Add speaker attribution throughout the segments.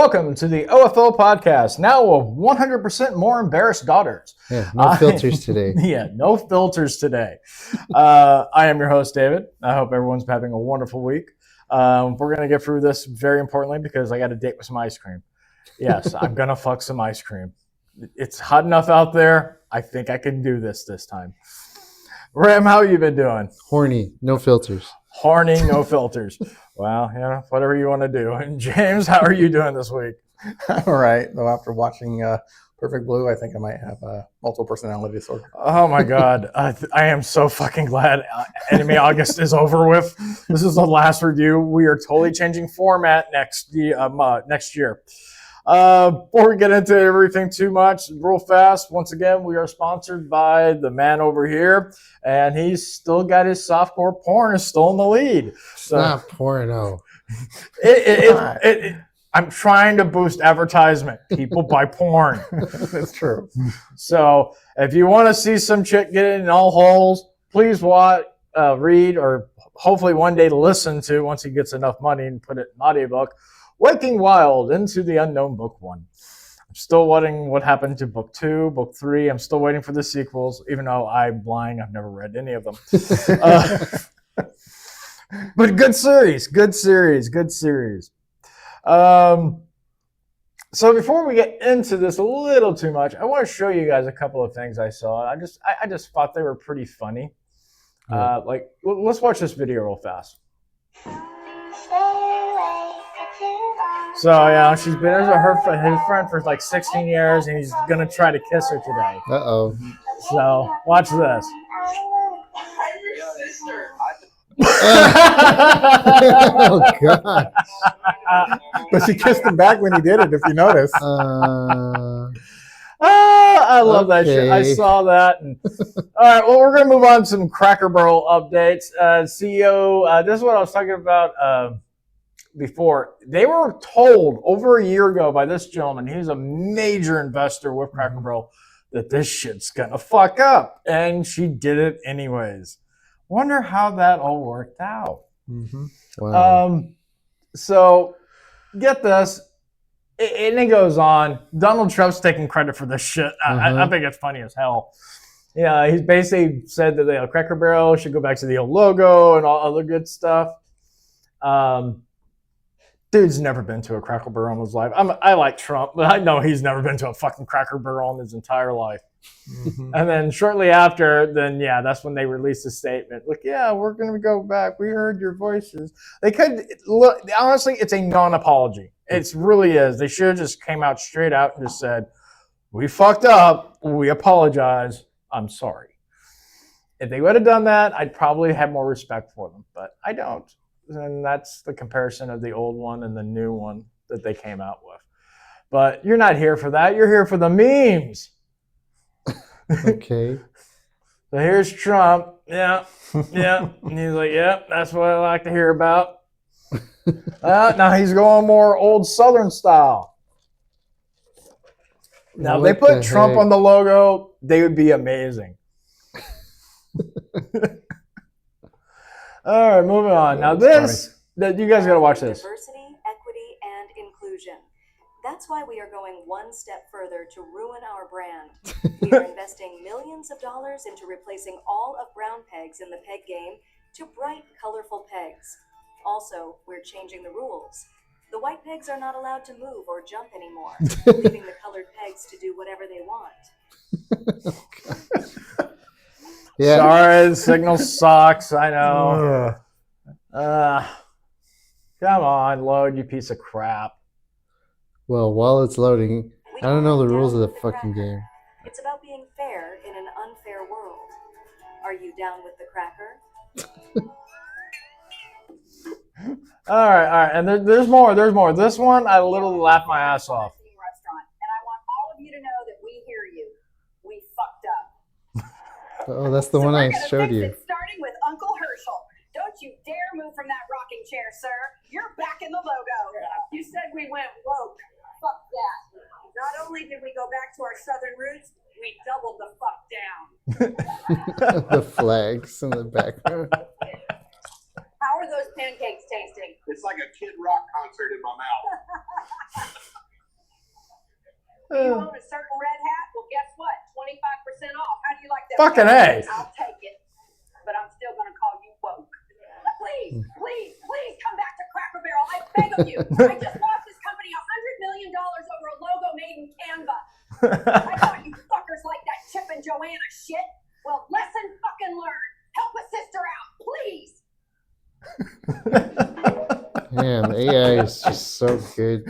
Speaker 1: Welcome to the OFO podcast, now of 100% more embarrassed daughters.
Speaker 2: Yeah, no filters today.
Speaker 1: Yeah, no filters today. I am your host, David. I hope everyone's having a wonderful week. We're going to get through this very importantly because I got a date with some ice cream. Yes, I'm going to fuck some ice cream. It's hot enough out there. I think I can do this time. Ram, how you been doing?
Speaker 2: Horny, no filters.
Speaker 1: Horny, no filters. Well, yeah, whatever you want to do. And James, how are you doing this week?
Speaker 3: All right. Though after watching Perfect Blue, I think I might have multiple personality disorder.
Speaker 1: Oh my God. I am so fucking glad Enemy August is over with. This is the last review. We are totally changing format next year. Before we get into everything too much, real fast, once again, we are sponsored by the man over here, and he's still got his softcore porn is still in the lead. So
Speaker 2: Not porno.
Speaker 1: I'm trying to boost advertisement. People buy porn.
Speaker 3: That's true.
Speaker 1: So if you want to see some chick get in all holes, please read, or hopefully one day listen to, once he gets enough money and put it in audiobook, Waking Wild, Into the Unknown, Book 1. I'm still waiting what happened to Book 2, Book 3. I'm still waiting for the sequels, even though I'm lying. I've never read any of them. But good series. So before we get into this a little too much, I want to show you guys a couple of things I saw. I just thought they were pretty funny.
Speaker 2: Yeah.
Speaker 1: Let's watch this video real fast. So yeah, she's been his friend for like 16 years, and he's gonna try to kiss her today.
Speaker 2: Uh-oh.
Speaker 1: So watch this.
Speaker 2: Oh, God.
Speaker 3: But she kissed him back when he did it, if you notice.
Speaker 1: I love that shit. I saw that. And, all right, well, we're going to move on to some Cracker Barrel updates. CEO, this is what I was talking about before. They were told over a year ago by this gentleman, he's a major investor with Cracker Barrel, that this shit's going to fuck up. And she did it anyways. Wonder how that all worked out.
Speaker 2: Mm-hmm. Wow.
Speaker 1: So get this, and it goes on. Donald Trump's taking credit for this shit. I think it's funny as hell. Yeah, he's basically said that the Cracker Barrel should go back to the old logo and all other good stuff. Dude's never been to a Cracker Barrel in his life. I like Trump, but I know he's never been to a fucking Cracker Barrel in his entire life. Mm-hmm. And then shortly after, that's when they released a statement. Like, yeah, we're going to go back. We heard your voices. They could, look, honestly, it's a non-apology. It really is. They should have just came out straight out and just said, we fucked up. We apologize. I'm sorry. If they would have done that, I'd probably have more respect for them, but I don't. And that's the comparison of the old one and the new one that they came out with. But you're not here for that. You're here for the memes.
Speaker 2: Okay.
Speaker 1: So here's Trump. Yeah. And he's like, yeah, that's what I like to hear about. Now he's going more old Southern style. Now, if they put Trump on the logo, they would be amazing. All right, moving on. Now you guys got to watch this.
Speaker 4: Diversity, equity, and inclusion. That's why we are going one step further to ruin our brand. We are investing millions of dollars into replacing all of brown pegs in the peg game to bright, colorful pegs. Also, we're changing the rules. The white pegs are not allowed to move or jump anymore, leaving the colored pegs to do whatever they want.
Speaker 2: Yeah.
Speaker 1: Sorry, the signal sucks. I know. Come on, load, you piece of crap.
Speaker 2: Well, while it's loading, I don't know the rules of the fucking game.
Speaker 4: It's about being fair in an unfair world. Are you down with the cracker?
Speaker 1: All right. And there's more. This one, I literally laughed my ass off.
Speaker 5: Restaurant, and I want all of you to know that we hear you. We fucked up.
Speaker 2: Oh, that's the one I showed you.
Speaker 5: Starting with Uncle Herschel. Don't you dare move from that rocking chair, sir. You're back in the logo. You said we went woke. Fuck that. Not only did we go back to our southern roots, we doubled the fuck down.
Speaker 2: The flags in the background.
Speaker 5: How are those pancakes tasting?
Speaker 6: It's like a Kid Rock concert in my mouth.
Speaker 5: You own a certain red hat? Well, guess what? 25% off. How do you like that?
Speaker 1: Fucking A.
Speaker 5: I'll take it. But I'm still going to call you woke. Please, please, please come back to Cracker Barrel. I beg of you. I just lost this company $100 million over a logo made in Canva. I thought you fuckers like that Chip and Joanna shit. Well, lesson fucking learned. Help a sister out, please.
Speaker 2: Man, the AI is just so good.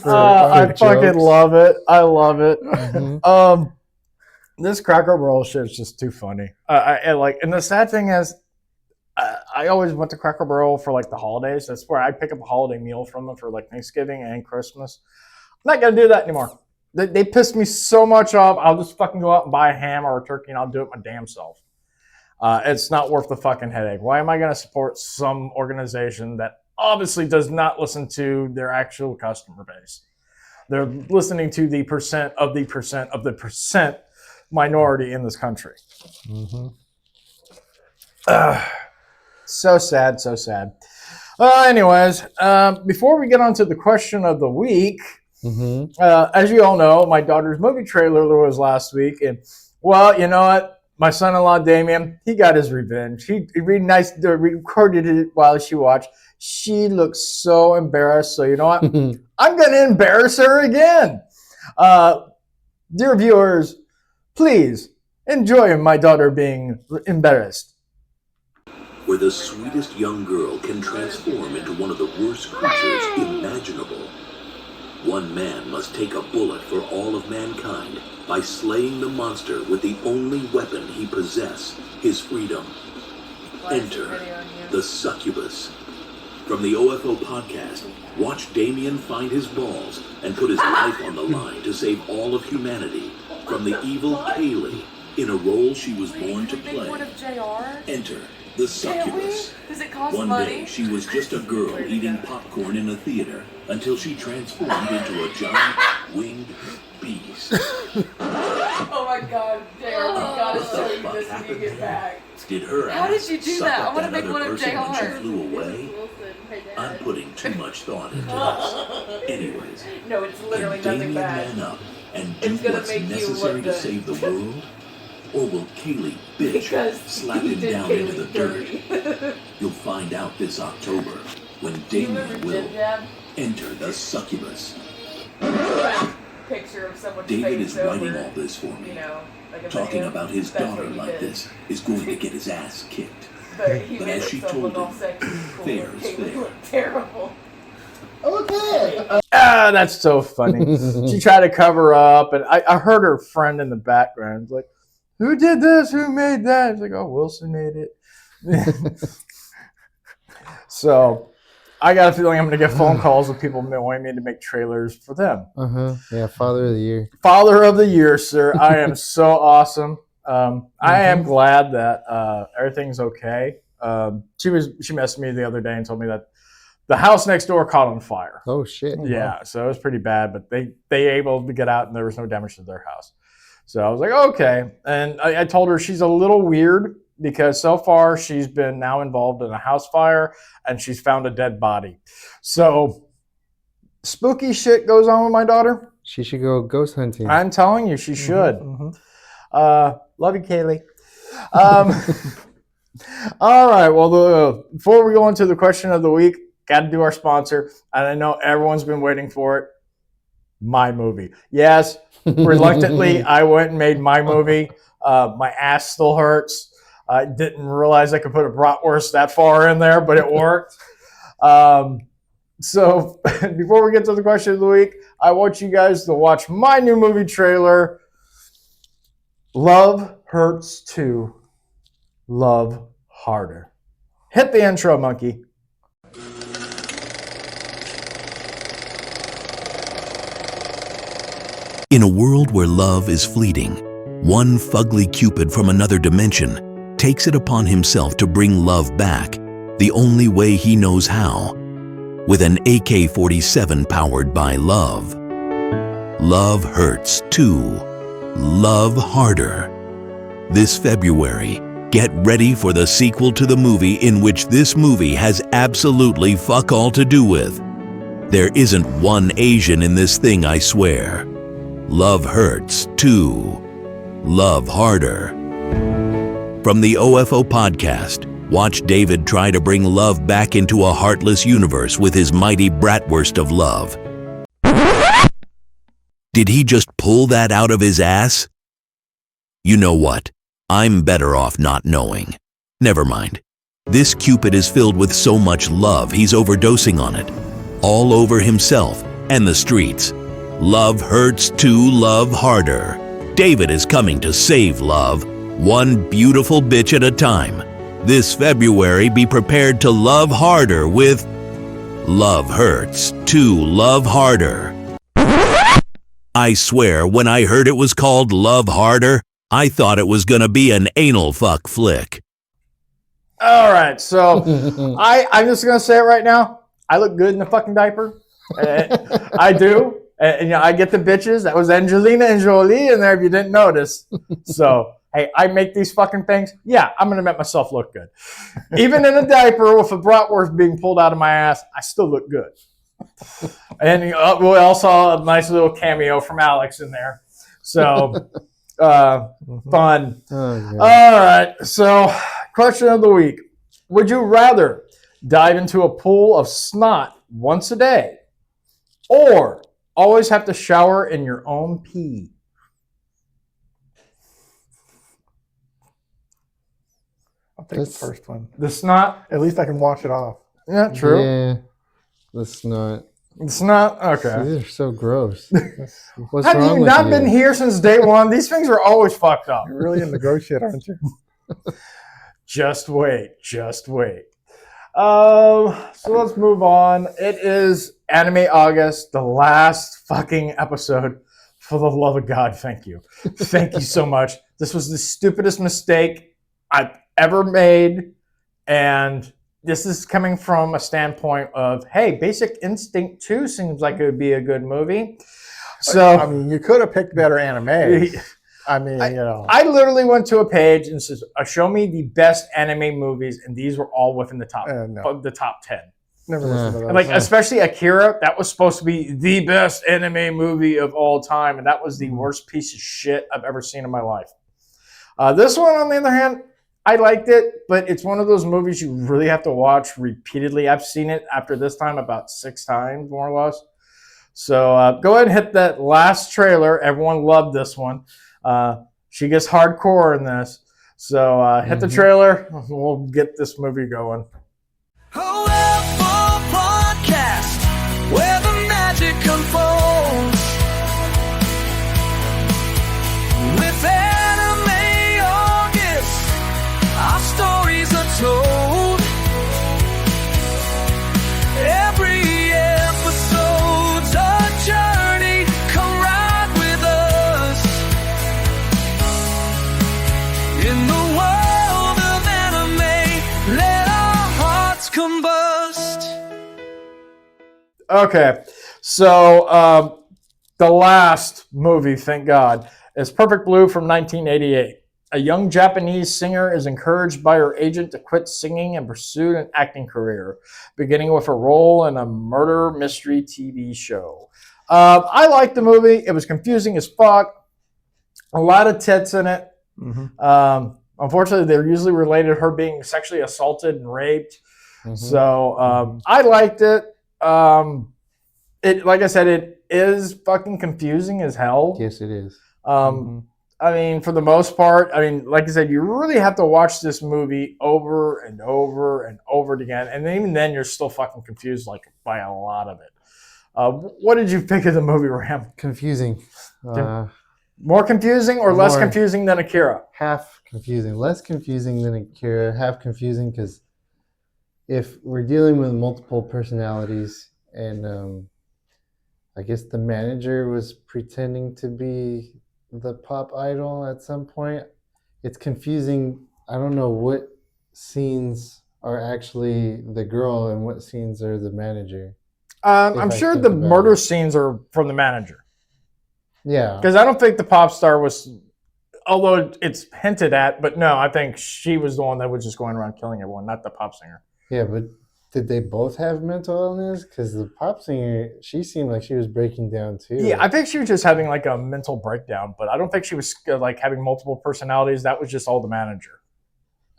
Speaker 1: I fucking love it. I love it.
Speaker 2: Mm-hmm.
Speaker 1: This Cracker Barrel shit is just too funny. I like, and the sad thing is, I always went to Cracker Barrel for like the holidays. That's where I pick up a holiday meal from them for like Thanksgiving and Christmas. I'm not gonna do that anymore. They pissed me so much off. I'll just fucking go out and buy a ham or a turkey and I'll do it my damn self. It's not worth the fucking headache. Why am I going to support some organization that obviously does not listen to their actual customer base? They're listening to the percent of the percent of the percent minority in this country.
Speaker 2: Mm-hmm.
Speaker 1: So sad, so sad. Anyways, before we get on to the question of the week, as you all know, my daughter's movie trailer was last week. And, well, you know what? My son-in-law, Damien, he got his revenge. He recorded it while she watched. She looked so embarrassed. So, you know what? I'm going to embarrass her again. Dear viewers, please enjoy my daughter being embarrassed.
Speaker 6: Where the sweetest young girl can transform into one of the worst creatures imaginable. One man must take a bullet for all of mankind by slaying the monster with the only weapon he possesses, his freedom. Enter the succubus. From the OFO podcast, watch Damien find his balls and put his life on the line to save all of humanity from the evil Kaylee in a role she was born to play. Enter the succubus.
Speaker 7: Does it cost
Speaker 6: One
Speaker 7: money?
Speaker 6: day, she was just a girl eating popcorn in a theater until she transformed into a giant winged beast.
Speaker 7: Oh my god, JR, we gotta
Speaker 6: What
Speaker 7: show
Speaker 6: the
Speaker 7: you
Speaker 6: fuck
Speaker 7: this when you
Speaker 6: happened
Speaker 7: get
Speaker 6: there?
Speaker 7: back.
Speaker 6: Did her
Speaker 7: How
Speaker 6: ass
Speaker 7: did you do
Speaker 6: suck
Speaker 7: that?
Speaker 6: up
Speaker 7: I wanna
Speaker 6: that
Speaker 7: make
Speaker 6: other
Speaker 7: one of
Speaker 6: person when she
Speaker 7: JR.
Speaker 6: flew away? I'm putting too much thought into this. Anyways,
Speaker 7: No, it's literally
Speaker 6: can
Speaker 7: nothing
Speaker 6: Damien
Speaker 7: bad.
Speaker 6: man up and do
Speaker 7: It's gonna
Speaker 6: what's
Speaker 7: make you
Speaker 6: necessary
Speaker 7: look
Speaker 6: to
Speaker 7: good.
Speaker 6: save the world? Or will Kaylee bitch
Speaker 7: Because
Speaker 6: slap
Speaker 7: he
Speaker 6: him
Speaker 7: did
Speaker 6: down into the
Speaker 7: Kaylee
Speaker 6: dirt?
Speaker 7: dirty.
Speaker 6: You'll find out this October when
Speaker 7: You
Speaker 6: Damien
Speaker 7: remember
Speaker 6: will
Speaker 7: Jim Jab?
Speaker 6: enter the succubus.
Speaker 7: Picture of someone's
Speaker 6: David
Speaker 7: face
Speaker 6: is writing
Speaker 7: over,
Speaker 6: all this for me.
Speaker 7: you know, like a
Speaker 6: Talking
Speaker 7: video.
Speaker 6: about his
Speaker 7: That's
Speaker 6: daughter
Speaker 7: what he
Speaker 6: like
Speaker 7: did.
Speaker 6: this is going to get his ass kicked.
Speaker 7: But he
Speaker 6: But
Speaker 7: made
Speaker 6: as she
Speaker 7: himself
Speaker 6: told
Speaker 7: look all
Speaker 6: him,
Speaker 7: sexy and cool.
Speaker 6: fair
Speaker 7: and
Speaker 6: is
Speaker 7: Kaylee
Speaker 6: fair.
Speaker 7: looked terrible.
Speaker 1: That's so funny. She tried to cover up, and I heard her friend in the background. It's like, who did this? Who made that? It's like, oh, Wilson made it. So I got a feeling I'm going to get phone calls of people wanting me to make trailers for them.
Speaker 2: Yeah, Father of the Year.
Speaker 1: Father of the Year, sir. I am so awesome. I am glad that everything's okay. She messaged me the other day and told me that the house next door caught on fire.
Speaker 2: Oh shit.
Speaker 1: Yeah, so it was pretty bad, but they able to get out and there was no damage to their house. So I was like, okay. And I told her she's a little weird because so far she's been now involved in a house fire and she's found a dead body. So spooky shit goes on with my daughter.
Speaker 2: She should go ghost hunting.
Speaker 1: I'm telling you, she should. Love you, Kaylee. All right. Well, before we go into the question of the week, got to do our sponsor. And I know everyone's been waiting for it. My movie. Yes, reluctantly, I went and made my movie. My ass still hurts. I didn't realize I could put a bratwurst that far in there, but it worked. So before we get to the question of the week, I want you guys to watch my new movie trailer, Love Hurts 2, Love Harder. Hit the intro, monkey.
Speaker 6: In a world where love is fleeting, one fugly Cupid from another dimension takes it upon himself to bring love back the only way he knows how, with an AK-47 powered by love. Love Hurts 2. Love Harder. This February, get ready for the sequel to the movie in which this movie has absolutely fuck all to do with. There isn't one Asian in this thing, I swear. Love hurts to love harder. From the OFO podcast, watch David try to bring love back into a heartless universe with his mighty bratwurst of love. Did he just pull that out of his ass? You know what? I'm better off not knowing. Never mind. This Cupid is filled with so much love he's overdosing on it. All over himself and the streets. Love hurts to love harder. David is coming to save love, one beautiful bitch at a time. This February, be prepared to love harder with Love Hurts to Love Harder. I swear, when I heard it was called Love Harder, I thought it was gonna be an anal fuck flick.
Speaker 1: All right, so I'm just gonna say it right now. I look good in a fucking diaper. I do. And, I get the bitches. That was Angelina and Jolie in there if you didn't notice. So, hey, I make these fucking things. Yeah, I'm going to make myself look good. Even in a diaper with a bratwurst being pulled out of my ass, I still look good. And we also saw a nice little cameo from Alex in there. So, fun.
Speaker 2: Oh,
Speaker 1: All right, so question of the week. Would you rather dive into a pool of snot once a day or always have to shower in your own pee?
Speaker 3: I'll take the first one.
Speaker 1: The snot?
Speaker 3: At least I can wash it off.
Speaker 1: Yeah, true.
Speaker 2: Yeah, the snot.
Speaker 1: The snot? Okay.
Speaker 2: These are so gross. What's
Speaker 1: Have
Speaker 2: wrong
Speaker 1: you
Speaker 2: with
Speaker 1: not
Speaker 2: you?
Speaker 1: been here since day one? These things are always fucked up.
Speaker 3: You're really into gross shit, aren't you?
Speaker 1: Just wait. Just wait. So let's move on. It is Anime August, the last fucking episode. For the love of God, thank you. Thank you so much. This was the stupidest mistake I've ever made. And this is coming from a standpoint of, hey, Basic Instinct 2 seems like it would be a good movie. So,
Speaker 3: I mean, you could have picked better anime. I mean,
Speaker 1: I literally went to a page and says, show me the best anime movies, and these were all within the top, the top 10.
Speaker 3: Never listened to those.
Speaker 1: Like, especially Akira, that was supposed to be the best anime movie of all time, and that was the worst piece of shit I've ever seen in my life. This one, on the other hand, I liked it, but it's one of those movies you really have to watch repeatedly. I've seen it after this time about 6 times, more or less. So go ahead and hit that last trailer. Everyone loved this one. She gets hardcore in this. So hit the trailer. We'll get this movie going.
Speaker 8: OFO podcast, where the magic unfolds. With Anime August, our stories are told. Every episode's a journey. Come ride with us in the world of anime. Let our hearts combust.
Speaker 1: Okay, so the last movie, thank God, is Perfect Blue from 1988. A young Japanese singer is encouraged by her agent to quit singing and pursue an acting career, beginning with a role in a murder mystery TV show. I liked the movie. It was confusing as fuck. A lot of tits in it. Unfortunately, they're usually related to her being sexually assaulted and raped. So I liked it. It, like I said, it is fucking confusing as hell.
Speaker 2: Yes, it is.
Speaker 1: I mean, for the most part, I mean, like I said, you really have to watch this movie over and over and over again. And even then, you're still fucking confused, like, by a lot of it. What did you think of the movie, Ram?
Speaker 2: Confusing.
Speaker 1: More confusing or less confusing than Akira?
Speaker 2: Half confusing. Less confusing than Akira. Half confusing because if we're dealing with multiple personalities and I guess the manager was pretending to be the pop idol at some point, it's confusing. I don't know what scenes are actually the girl and what scenes are the manager.
Speaker 1: I'm sure the murder scenes are from the manager.
Speaker 2: Yeah.
Speaker 1: Because I don't think the pop star was, although it's hinted at, but no, I think she was the one that was just going around killing everyone, not the pop singer.
Speaker 2: Yeah, but did they both have mental illness? Because the pop singer, she seemed like she was breaking down too.
Speaker 1: Yeah, I think she was just having like a mental breakdown, but I don't think she was like having multiple personalities. That was just all the manager.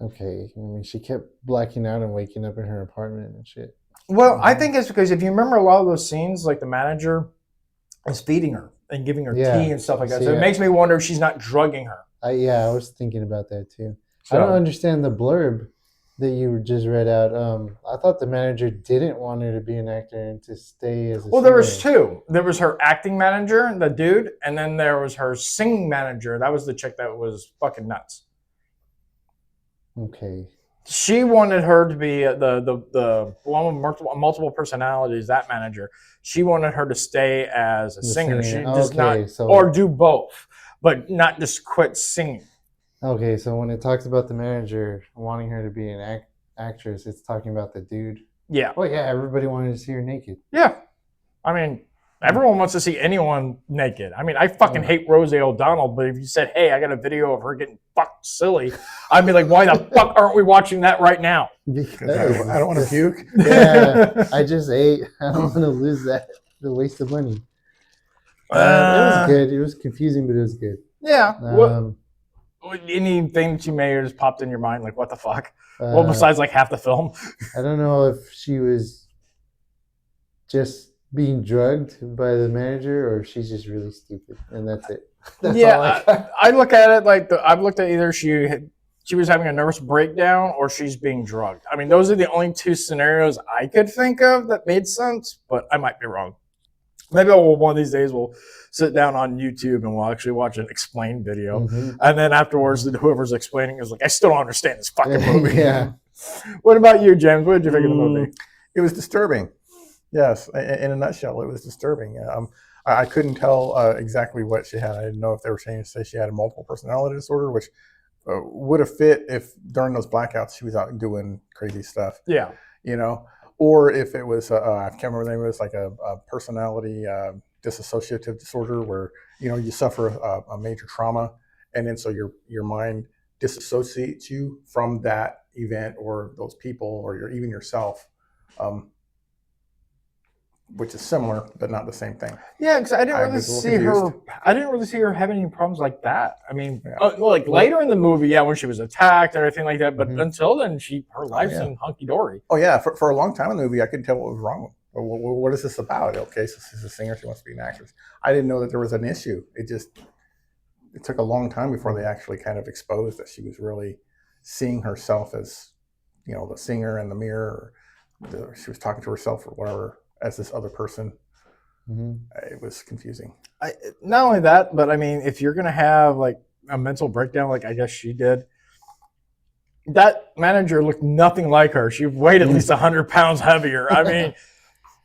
Speaker 2: Okay, I mean, she kept blacking out and waking up in her apartment and shit.
Speaker 1: Well, I think it's because if you remember a lot of those scenes, like the manager is feeding her and giving her
Speaker 2: Yeah.
Speaker 1: tea and stuff like that.
Speaker 2: See,
Speaker 1: So it
Speaker 2: yeah.
Speaker 1: makes me wonder if she's not drugging her.
Speaker 2: I was thinking about that too.
Speaker 1: So,
Speaker 2: I don't understand the blurb that you just read out. I thought the manager didn't want her to be an actor and to stay as a
Speaker 1: well, there was
Speaker 2: singer.
Speaker 1: two. There was her acting manager, the dude, and then there was her singing manager. That was the chick that was fucking nuts.
Speaker 2: Okay.
Speaker 1: She wanted her to be the one with multiple personalities. That manager, she wanted her to stay as a
Speaker 2: The
Speaker 1: singer. She
Speaker 2: singer.
Speaker 1: does
Speaker 2: Okay,
Speaker 1: not,
Speaker 2: so-
Speaker 1: or do both, but not just quit singing.
Speaker 2: Okay, so when it talks about the manager wanting her to be an actress, it's talking about the dude.
Speaker 1: Yeah,
Speaker 2: Oh yeah, everybody wanted to see her naked.
Speaker 1: yeah. I mean, everyone wants to see anyone naked. I mean, I fucking
Speaker 2: Yeah.
Speaker 1: hate Rosie O'Donnell, but if you said, "Hey, I got a video of her getting fucked silly," I'd be like, "Why the fuck aren't we watching that right now?"
Speaker 3: Because I don't want to puke.
Speaker 2: Yeah, I just ate. I don't want to lose that. The waste of money. It was good. It was confusing, but it was good.
Speaker 1: Yeah.
Speaker 2: Um,
Speaker 1: Anything that you may have just popped in your mind, like what the fuck?
Speaker 2: uh,
Speaker 1: Well, besides like half the film.
Speaker 2: I don't know if she was just being drugged by the manager or if she's just really stupid, and that's it. That's all I
Speaker 1: Yeah,
Speaker 2: got.
Speaker 1: I look at it like I've looked at either she was having a nervous breakdown or she's being drugged. I mean, those are the only two scenarios I could think of that made sense, but I might be wrong. Maybe one of these days we'll sit down on YouTube and we'll actually watch an explained video.
Speaker 2: Mhm.
Speaker 1: And then afterwards, whoever's explaining is like, I still don't understand this fucking movie.
Speaker 2: Yeah.
Speaker 1: What about you, James? What did you think of the movie?
Speaker 3: It was disturbing. Yes, in a nutshell, it was disturbing. I couldn't tell exactly what she had. I didn't know if they were trying to say she had a multiple personality disorder, which would have fit if during those blackouts she was out doing crazy stuff.
Speaker 1: Yeah.
Speaker 3: You know, or if it was I can't remember the name of it. It's like a personality dissociative disorder where you suffer a major trauma, and then so your mind disassociates you from that event or those people or even yourself, which is similar but not the same thing.
Speaker 1: Yeah, because I didn't
Speaker 3: I
Speaker 1: really
Speaker 3: was a little
Speaker 1: see her.
Speaker 3: confused.
Speaker 1: I didn't really see her having any problems like that. I mean,
Speaker 3: Yeah.
Speaker 1: like later in the movie, yeah, when she was attacked and everything like that. But
Speaker 2: Mhm.
Speaker 1: until then, her life
Speaker 3: yeah.
Speaker 1: seemed hunky dory.
Speaker 3: Oh yeah, for a long time in the movie, I couldn't tell what was wrong. What is this about? Okay, so she's a singer. She wants to be an actress. I didn't know that there was an issue. It took a long time before they actually kind of exposed that she was really seeing herself as, the singer in the mirror. She was talking to herself or whatever as this other person.
Speaker 2: Mhm.
Speaker 3: It was confusing.
Speaker 1: Not only that, but I mean, if you're gonna have like a mental breakdown, like I guess she did, that manager looked nothing like her. She weighed at least 100 pounds heavier. I mean,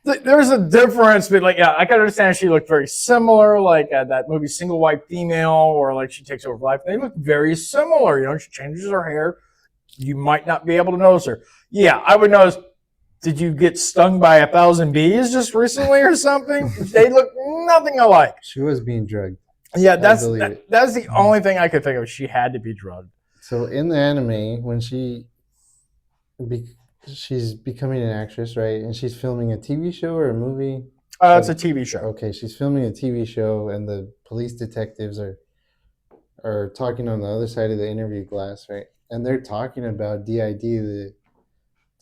Speaker 1: there's a difference. But like, yeah, I can understand she looked very similar, like that movie Single White Female, or like She Takes Over Life. They look very similar. She changes her hair. You might not be able to notice her. Yeah, I would notice. Did you get stung by 1,000 bees just recently or something? They look nothing alike.
Speaker 2: She was being drugged.
Speaker 1: Yeah, that's
Speaker 2: believe it.
Speaker 1: that's the only thing I could think of. She had to be drugged.
Speaker 2: So in the anime, when she's becoming an actress, right? And she's filming a TV show or a movie.
Speaker 1: It's a TV show.
Speaker 2: Okay, she's filming a TV show, and the police detectives are talking on the other side of the interview glass, right? And they're talking about DID, the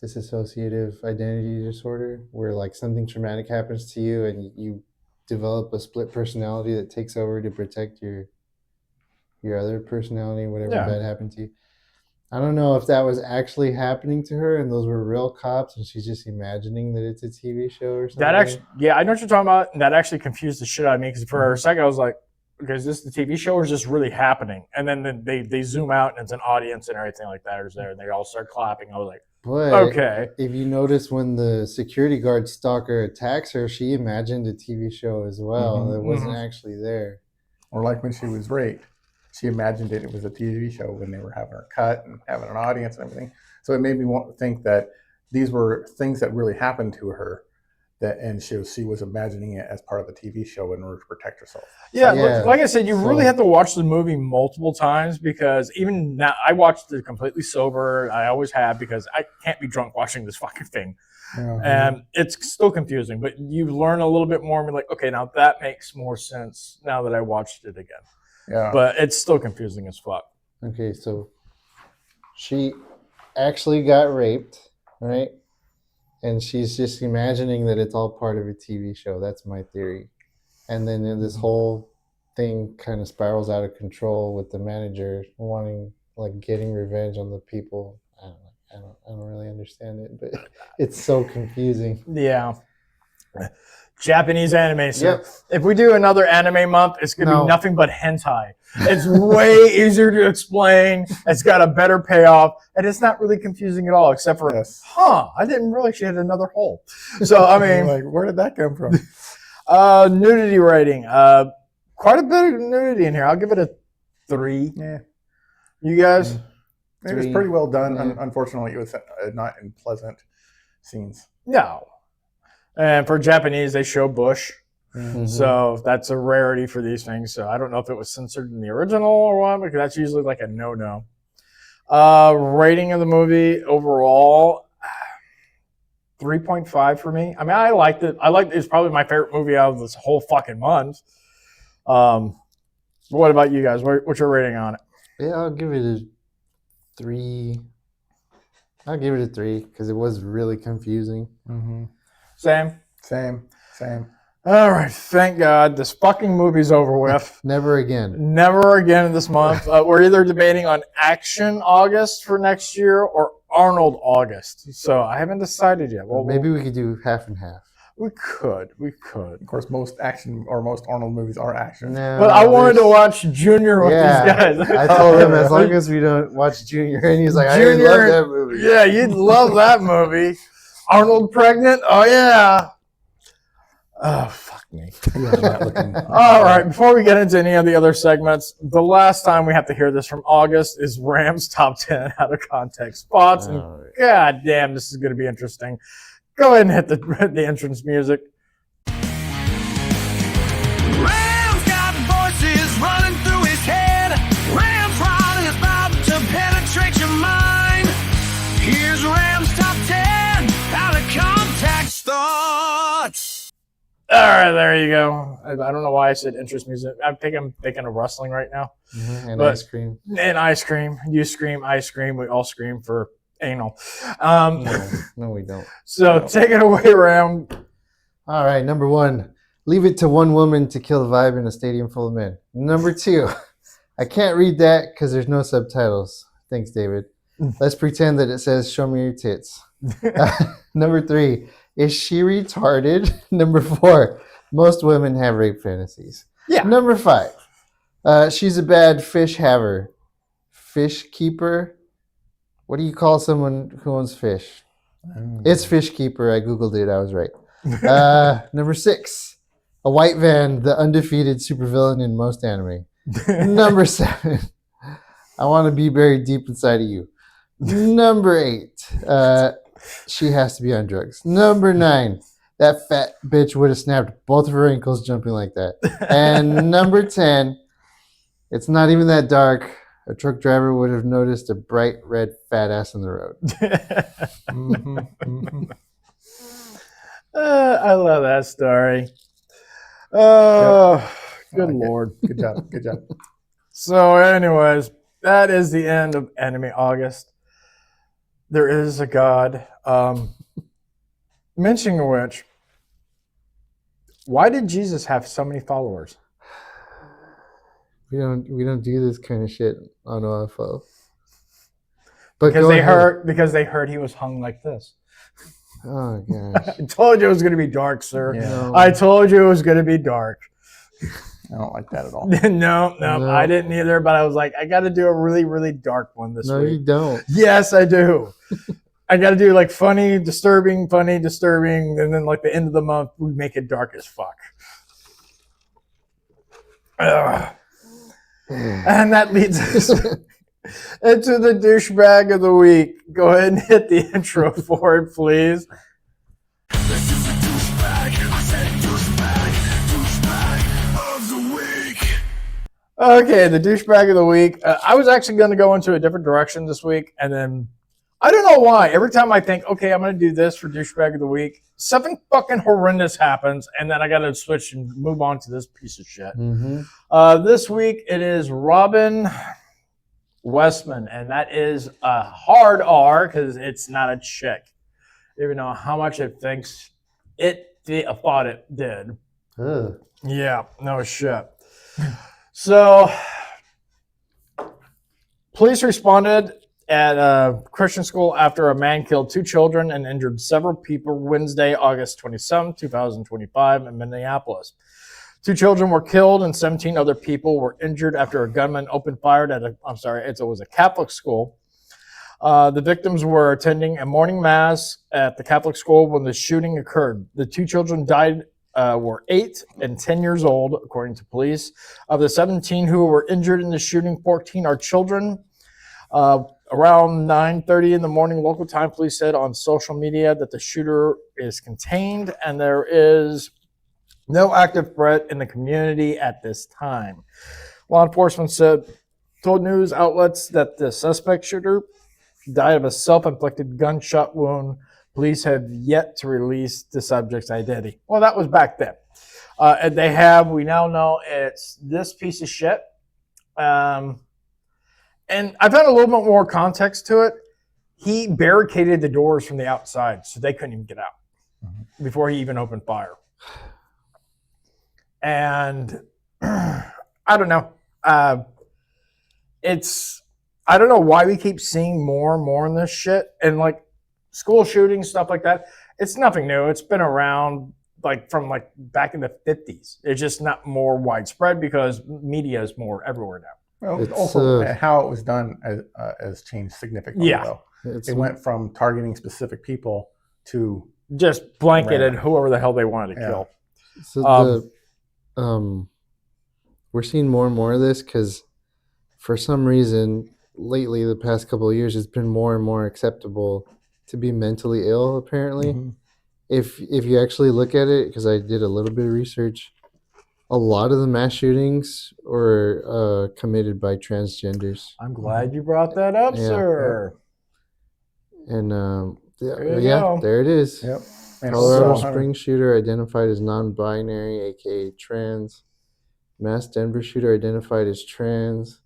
Speaker 2: dissociative identity disorder, where like something traumatic happens to you, and you develop a split personality that takes over to protect your other personality, whatever
Speaker 1: Yeah.
Speaker 2: bad happened to you. I don't know if that was actually happening to her and those were real cops and she's just imagining that it's a TV show or something.
Speaker 1: That actually, yeah, I know what you're talking about. And that actually confused the shit out of me because for a second I was like, okay, is this the TV show or is this really happening? And then they zoom out and it's an audience and everything like that is there and they all start clapping. I was like,
Speaker 2: But
Speaker 1: okay.
Speaker 2: if you notice when the security guard stalker attacks her, she imagined a TV show as well.
Speaker 3: Mhm,
Speaker 2: That wasn't actually there.
Speaker 3: Or like when she was raped, she imagined it was a TV show when they were having her cut and having an audience and everything. So it made me want to think that these were things that really happened to her, and she was imagining it as part of the TV show in order to protect herself.
Speaker 1: Yeah,
Speaker 2: Yeah,
Speaker 1: like I said, you really
Speaker 2: so-
Speaker 1: have to watch the movie multiple times because even now, I watched it completely sober. I always have because I can't be drunk watching this fucking thing. And it's still confusing, but you learn a little bit more and be like, okay, now that makes more sense now that I watched it again.
Speaker 3: Yeah.
Speaker 1: But it's still confusing as fuck.
Speaker 2: Okay, so she actually got raped, right? And she's just imagining that it's all part of a TV show. That's my theory. And then this whole thing kind of spirals out of control with the manager getting revenge on the people. I don't really understand it, but it's so confusing.
Speaker 1: Yeah. Japanese anime. So
Speaker 2: Yep.
Speaker 1: if we do another anime month, it's going to be nothing but hentai. It's way easier to explain. It's got a better payoff. And it's not really confusing at all, except for, I didn't realize she had another hole. So, I mean.
Speaker 3: Like, where did that come from?
Speaker 1: Nudity rating. Quite a bit of nudity in here. I'll give it a 3.
Speaker 3: Yeah.
Speaker 1: You guys?
Speaker 3: It was pretty well done. Unfortunately, it was not in pleasant scenes.
Speaker 1: No. And for Japanese, they show bush. So that's a rarity for these things. So I don't know if it was censored in the original or what, because that's usually like a no-no. Rating of the movie overall, 3.5 for me. I mean, I liked it. It's probably my favorite movie out of this whole fucking month. What about you guys? What's your rating on it?
Speaker 2: Yeah, I'll give it a 3. I'll give it a 3 because it was really confusing.
Speaker 1: Same.
Speaker 2: All
Speaker 1: right, thank God this fucking movie's over with.
Speaker 2: Never again.
Speaker 1: Never again this month. We're either debating on Action August for next year or Arnold August. So I haven't decided yet.
Speaker 2: Well, maybe we could do half and half.
Speaker 1: We could.
Speaker 3: Of course, most action or most Arnold movies are action.
Speaker 2: No,
Speaker 1: but I wanted to watch Junior with these guys.
Speaker 2: I told him as long as we don't watch Junior, and he's like, I love that movie.
Speaker 1: Yeah, you'd love that movie. Arnold pregnant? Oh, yeah. Oh, fuck me. All right, before we get into any of the other segments, the last time we have to hear this from August is Rams top 10 out of context spots. And God damn, this is going to be interesting. Go ahead and hit the entrance music.
Speaker 8: Rams got voices running through his head. Rams Ron is about to penetrate your mind. Here's Rams top 10 out of context thoughts.
Speaker 1: All right, there you go. I don't know why I said entrance music. I think I'm thinking of wrestling right now.
Speaker 2: And ice cream.
Speaker 1: And ice cream. You scream, I scream. We all scream for anal.
Speaker 2: No, we don't.
Speaker 1: So take it away, Ram.
Speaker 2: All right, number 1, leave it to one woman to kill the vibe in a stadium full of men. Number 2, I can't read that because there's no subtitles. Thanks, David. Let's pretend that it says, show me your tits. Number 3, is she retarded? Number 4, most women have rape fantasies.
Speaker 1: Yeah.
Speaker 2: Number 5, she's a bad fish haver. Fish keeper? What do you call someone who owns fish? It's fish keeper. I Googled it. I was right. Number 6, a white van, the undefeated supervillain in most anime. Number 7, I want to be buried deep inside of you. Number 8, she has to be on drugs. Number 9, that fat bitch would have snapped both of her ankles jumping like that. And number 10, it's not even that dark. A truck driver would have noticed a bright red fat ass on the road.
Speaker 1: I love that story. Oh, good Lord.
Speaker 3: Good job.
Speaker 1: So anyways, that is the end of Anime August. There is a God. Mentioning which, why did Jesus have so many followers?
Speaker 2: We don't do this kind of shit on OFO. But
Speaker 1: because they heard he was hung like this.
Speaker 2: Oh gosh.
Speaker 1: I told you it was going to be dark, sir.
Speaker 3: Yeah.
Speaker 2: No.
Speaker 1: I told you it was going to be dark.
Speaker 3: I don't like that at all.
Speaker 1: No, I didn't either, but I was like, I got to do a really, really dark one this
Speaker 2: No,
Speaker 1: week.
Speaker 2: you don't.
Speaker 1: Yes, I do. I got to do like funny, disturbing, and then like the end of the month, we make it dark as fuck. Ugh. And that leads us into the douchebag of the week. Go ahead and hit the intro for it, please.
Speaker 8: This is the douchebag. I said douchebag of the week.
Speaker 1: Okay, the douchebag of the week. I was actually going to go into a different direction this week, and then I don't know why. Every time I think, okay, I'm going to do this for douchebag of the week, something fucking horrendous happens, and then I got to switch and move on to this piece of shit. This week it is Robin Westman, and that is a hard R because it's not a chick, even though how much it thinks thought it did.
Speaker 2: Ugh.
Speaker 1: Yeah, no shit. So, police responded at a Christian school after a man killed 2 children and injured several people Wednesday, August 27, 2025 in Minneapolis. 2 children were killed and 17 other people were injured after a gunman opened fire at it was a Catholic school. The victims were attending a morning mass at the Catholic school when the shooting occurred. The 2 children died were 8 and 10 years old, according to police. Of the 17 who were injured in the shooting, 14 are children. Around 9:30 in the morning local time, police said on social media that the shooter is contained and there is no active threat in the community at this time. Law enforcement told news outlets that the suspect shooter died of a self-inflicted gunshot wound. Police have yet to release the subject's identity. Well, that was back then. And we now know it's this piece of shit. And I've had a little bit more context to it. He barricaded the doors from the outside so they couldn't even get out before he even opened fire. And I don't know. I don't know why we keep seeing more and more in this shit. And like school shootings, stuff like that. It's nothing new. It's been around from back in the 50s. It's just not more widespread because media is more everywhere now.
Speaker 3: Well, also how it was done has changed significantly.
Speaker 1: Yeah.
Speaker 3: Though. It went from targeting specific people to
Speaker 1: just blanketed whoever the hell they wanted to kill.
Speaker 2: So we're seeing more and more of this because for some reason lately, the past couple of years, it's been more and more acceptable to be mentally ill. Apparently, if you actually look at it, because I did a little bit of research, a lot of the mass shootings were committed by transgenders.
Speaker 1: I'm glad you brought that up, sir.
Speaker 2: And
Speaker 1: there
Speaker 2: it is.
Speaker 3: Yep. And
Speaker 2: Colorado Springs shooter identified as non-binary, aka trans. Mass Denver shooter identified as trans.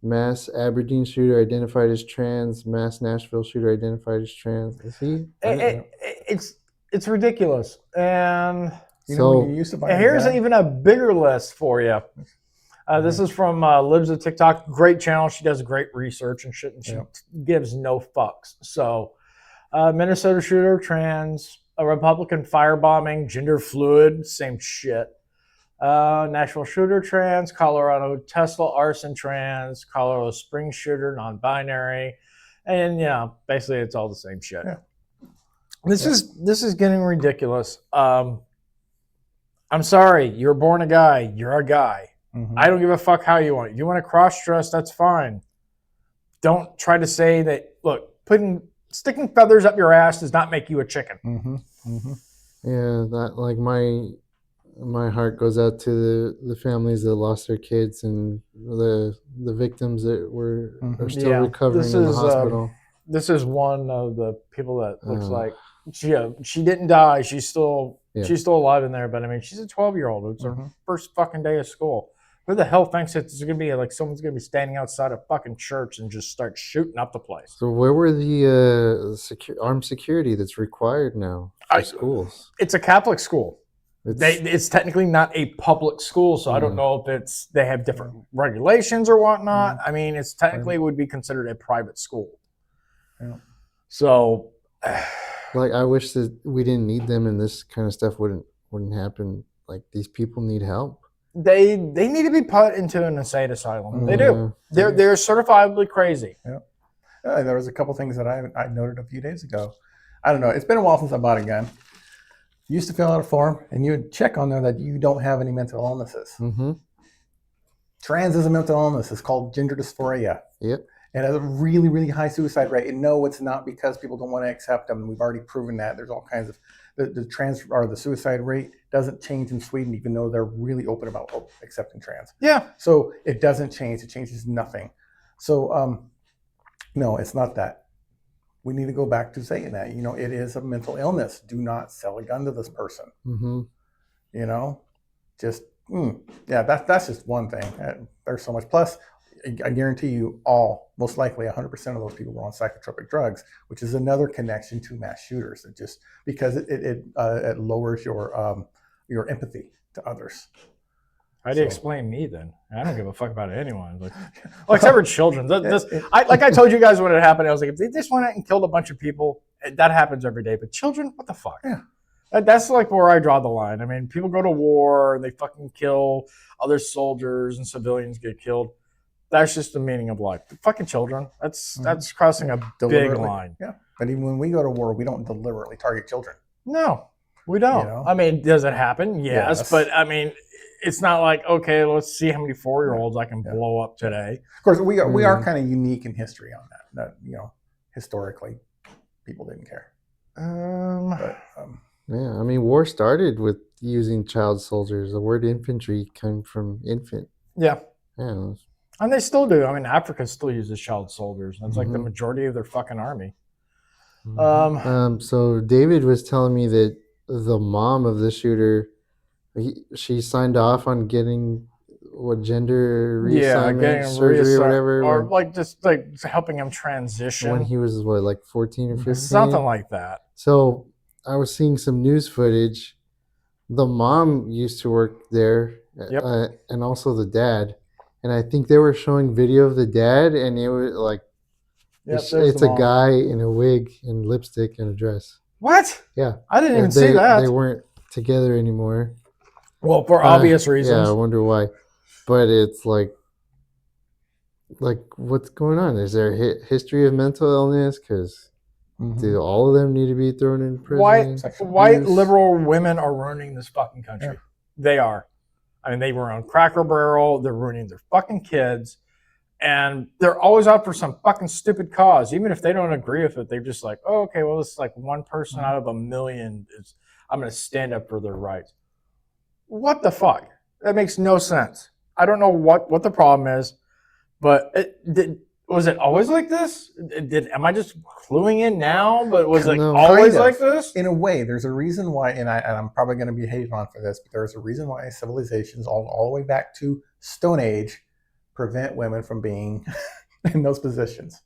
Speaker 2: Mass Aberdeen shooter identified as trans. Mass Nashville shooter identified as trans. Is he?
Speaker 1: It's ridiculous. And
Speaker 3: here's
Speaker 1: even a bigger list for you. This is from Lives of TikTok. Great channel. She does great research and shit, and she gives no fucks. So, Minnesota shooter, trans. A Republican firebombing, gender fluid, same shit. Nashville shooter, trans. Colorado Tesla arson, trans. Colorado Springs shooter, non-binary. And basically it's all the same shit.
Speaker 3: Yeah.
Speaker 1: This is getting ridiculous. I'm sorry, you're born a guy, you're a guy. I don't give a fuck how you want it. You want to cross-dress, that's fine. Don't try to say that, look, sticking feathers up your ass does not make you a chicken.
Speaker 2: Yeah, that my heart goes out to the families that lost their kids and the victims that are still recovering in the hospital.
Speaker 1: This is one of the people that looks like she didn't die. She's still alive in there, but I mean, she's a 12-year-old. It's her first fucking day of school. Who the hell thinks it's going to be like someone's going to be standing outside a fucking church and just start shooting up the place?
Speaker 2: So where were the armed security that's required now for schools?
Speaker 1: It's a Catholic school. It's technically not a public school, so I don't know if they have different regulations or whatnot. I mean, it's technically would be considered a private school.
Speaker 3: Yeah.
Speaker 1: So,
Speaker 2: I wish that we didn't need them and this kind of stuff wouldn't happen. Like, these people need help.
Speaker 1: They need to be put into an insane asylum. They do. They're certifiably crazy.
Speaker 3: Yeah. There was a couple things that I noted a few days ago. I don't know. It's been a while since I bought a gun. You used to fill out a form, and you would check on there that you don't have any mental illnesses. Trans is a mental illness. It's called gender dysphoria.
Speaker 2: Yep.
Speaker 3: It has a really, really high suicide rate. And no, it's not because people don't want to accept them. We've already proven that. There's all kinds of the suicide rate doesn't change in Sweden, even though they're really open about accepting trans.
Speaker 1: Yeah.
Speaker 3: So it doesn't change. It changes nothing. So no, it's not that. we need to go back to saying that, it is a mental illness. Do not sell a gun to this person. Just, that's just one thing. There's so much. Plus, I guarantee you most likely 100% of those people were on psychotropic drugs, which is another connection to mass shooters. It just, because it lowers your empathy to others.
Speaker 1: How do you explain me then? I don't give a fuck about anyone. Except for children. Like I told you guys when it happened, I was like, if they just went out and killed a bunch of people, that happens every day. But children, what the fuck?
Speaker 3: Yeah.
Speaker 1: That's like where I draw the line. I mean, people go to war and they fucking kill other soldiers and civilians get killed. That's just the meaning of life. The fucking children. That's crossing a big line.
Speaker 3: Yeah. But even when we go to war, we don't deliberately target children.
Speaker 1: No, we don't. I mean, does it happen? Yes. But I mean, it's not like, okay, let's see how many 4-year-olds I can blow up today.
Speaker 3: Of course, we are kind of unique in history on that. Historically, people didn't care.
Speaker 2: Yeah, I mean, war started with using child soldiers. The word infantry came from infant.
Speaker 1: Yeah.
Speaker 2: Yeah.
Speaker 1: And they still do. I mean, Africa still uses child soldiers. That's like the majority of their fucking army.
Speaker 2: So David was telling me that the mom of the shooter, she signed off on getting gender reassignment surgery or whatever,
Speaker 1: or just helping him transition
Speaker 2: when he was 14 or 15,
Speaker 1: something like that.
Speaker 2: So I was seeing some news footage. The mom used to work there, and also the dad. And I think they were showing video of the dad, and it was like, it's a guy in a wig and lipstick and a dress.
Speaker 1: What?
Speaker 2: Yeah.
Speaker 1: I didn't even see that.
Speaker 2: They weren't together anymore.
Speaker 1: Well, for obvious reasons.
Speaker 2: Yeah, I wonder why. But it's like what's going on? Is there a history of mental illness? Because do all of them need to be thrown in prison?
Speaker 1: White liberal women are ruining this fucking country. Yeah. They are. I mean, they were on Cracker Barrel. They're ruining their fucking kids. And they're always out for some fucking stupid cause. Even if they don't agree with it, they're just like, oh, okay, well, it's like one person out of a million. I'm going to stand up for their rights. What the fuck? That makes no sense. I don't know what the problem is, but was it always like this? Am I just cluing in now? But was it always like this?
Speaker 3: In a way, there's a reason why, and I'm probably going to be hated on for this, but there's a reason why civilizations all the way back to Stone Age prevent women from being in those positions,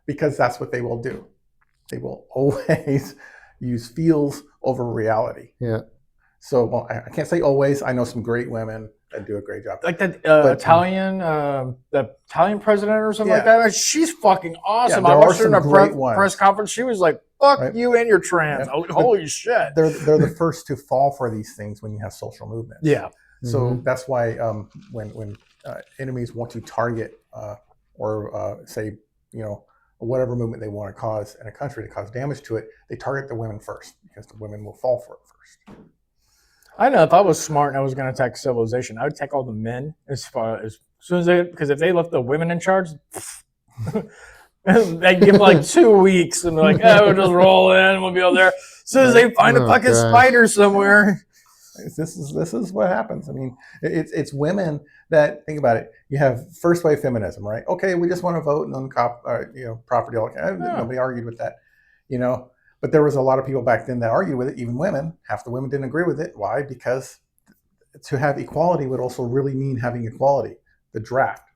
Speaker 3: because that's what they will do. They will always use feels over reality.
Speaker 2: Yeah.
Speaker 3: So, well, I can't say always. I know some great women that do a great job.
Speaker 1: Like that Italian president or something like that. She's fucking awesome.
Speaker 3: Yeah,
Speaker 1: I watched her in a press conference. She was like, "Fuck you and your trans."
Speaker 3: Yeah.
Speaker 1: Holy shit!
Speaker 3: They're the first to fall for these things when you have social movements.
Speaker 1: Yeah.
Speaker 3: So that's why when enemies want to target or say whatever movement they want to cause in a country to cause damage to it, they target the women first, because the women will fall for it first.
Speaker 1: I know if I was smart and I was going to attack civilization, I would attack all the men as soon as because if they left the women in charge, they give them 2 weeks and they're like, we'll just roll in, we'll be over there. As soon as they find a fucking spider somewhere.
Speaker 3: This is what happens. I mean, it's women that, think about it. You have first wave feminism, right? Okay, we just want to vote and property. Nobody argued with that, But there was a lot of people back then that argued with it, even women. Half the women didn't agree with it. Why? Because to have equality would also really mean having equality. The draft,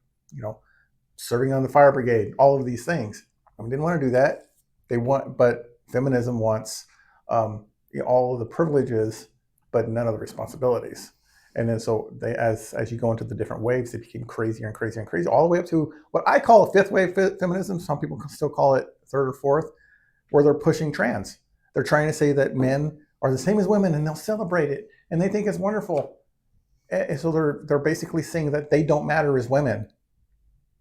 Speaker 3: serving on the fire brigade, all of these things. Women didn't want to do that. But feminism wants all of the privileges, but none of the responsibilities. And then so they, as you go into the different waves, they became crazier and crazier and crazier, all the way up to what I call a fifth wave feminism. Some people still call it third or fourth, where they're pushing trans. They're trying to say that men are the same as women and they'll celebrate it and they think it's wonderful. And so they're basically saying that they don't matter as women.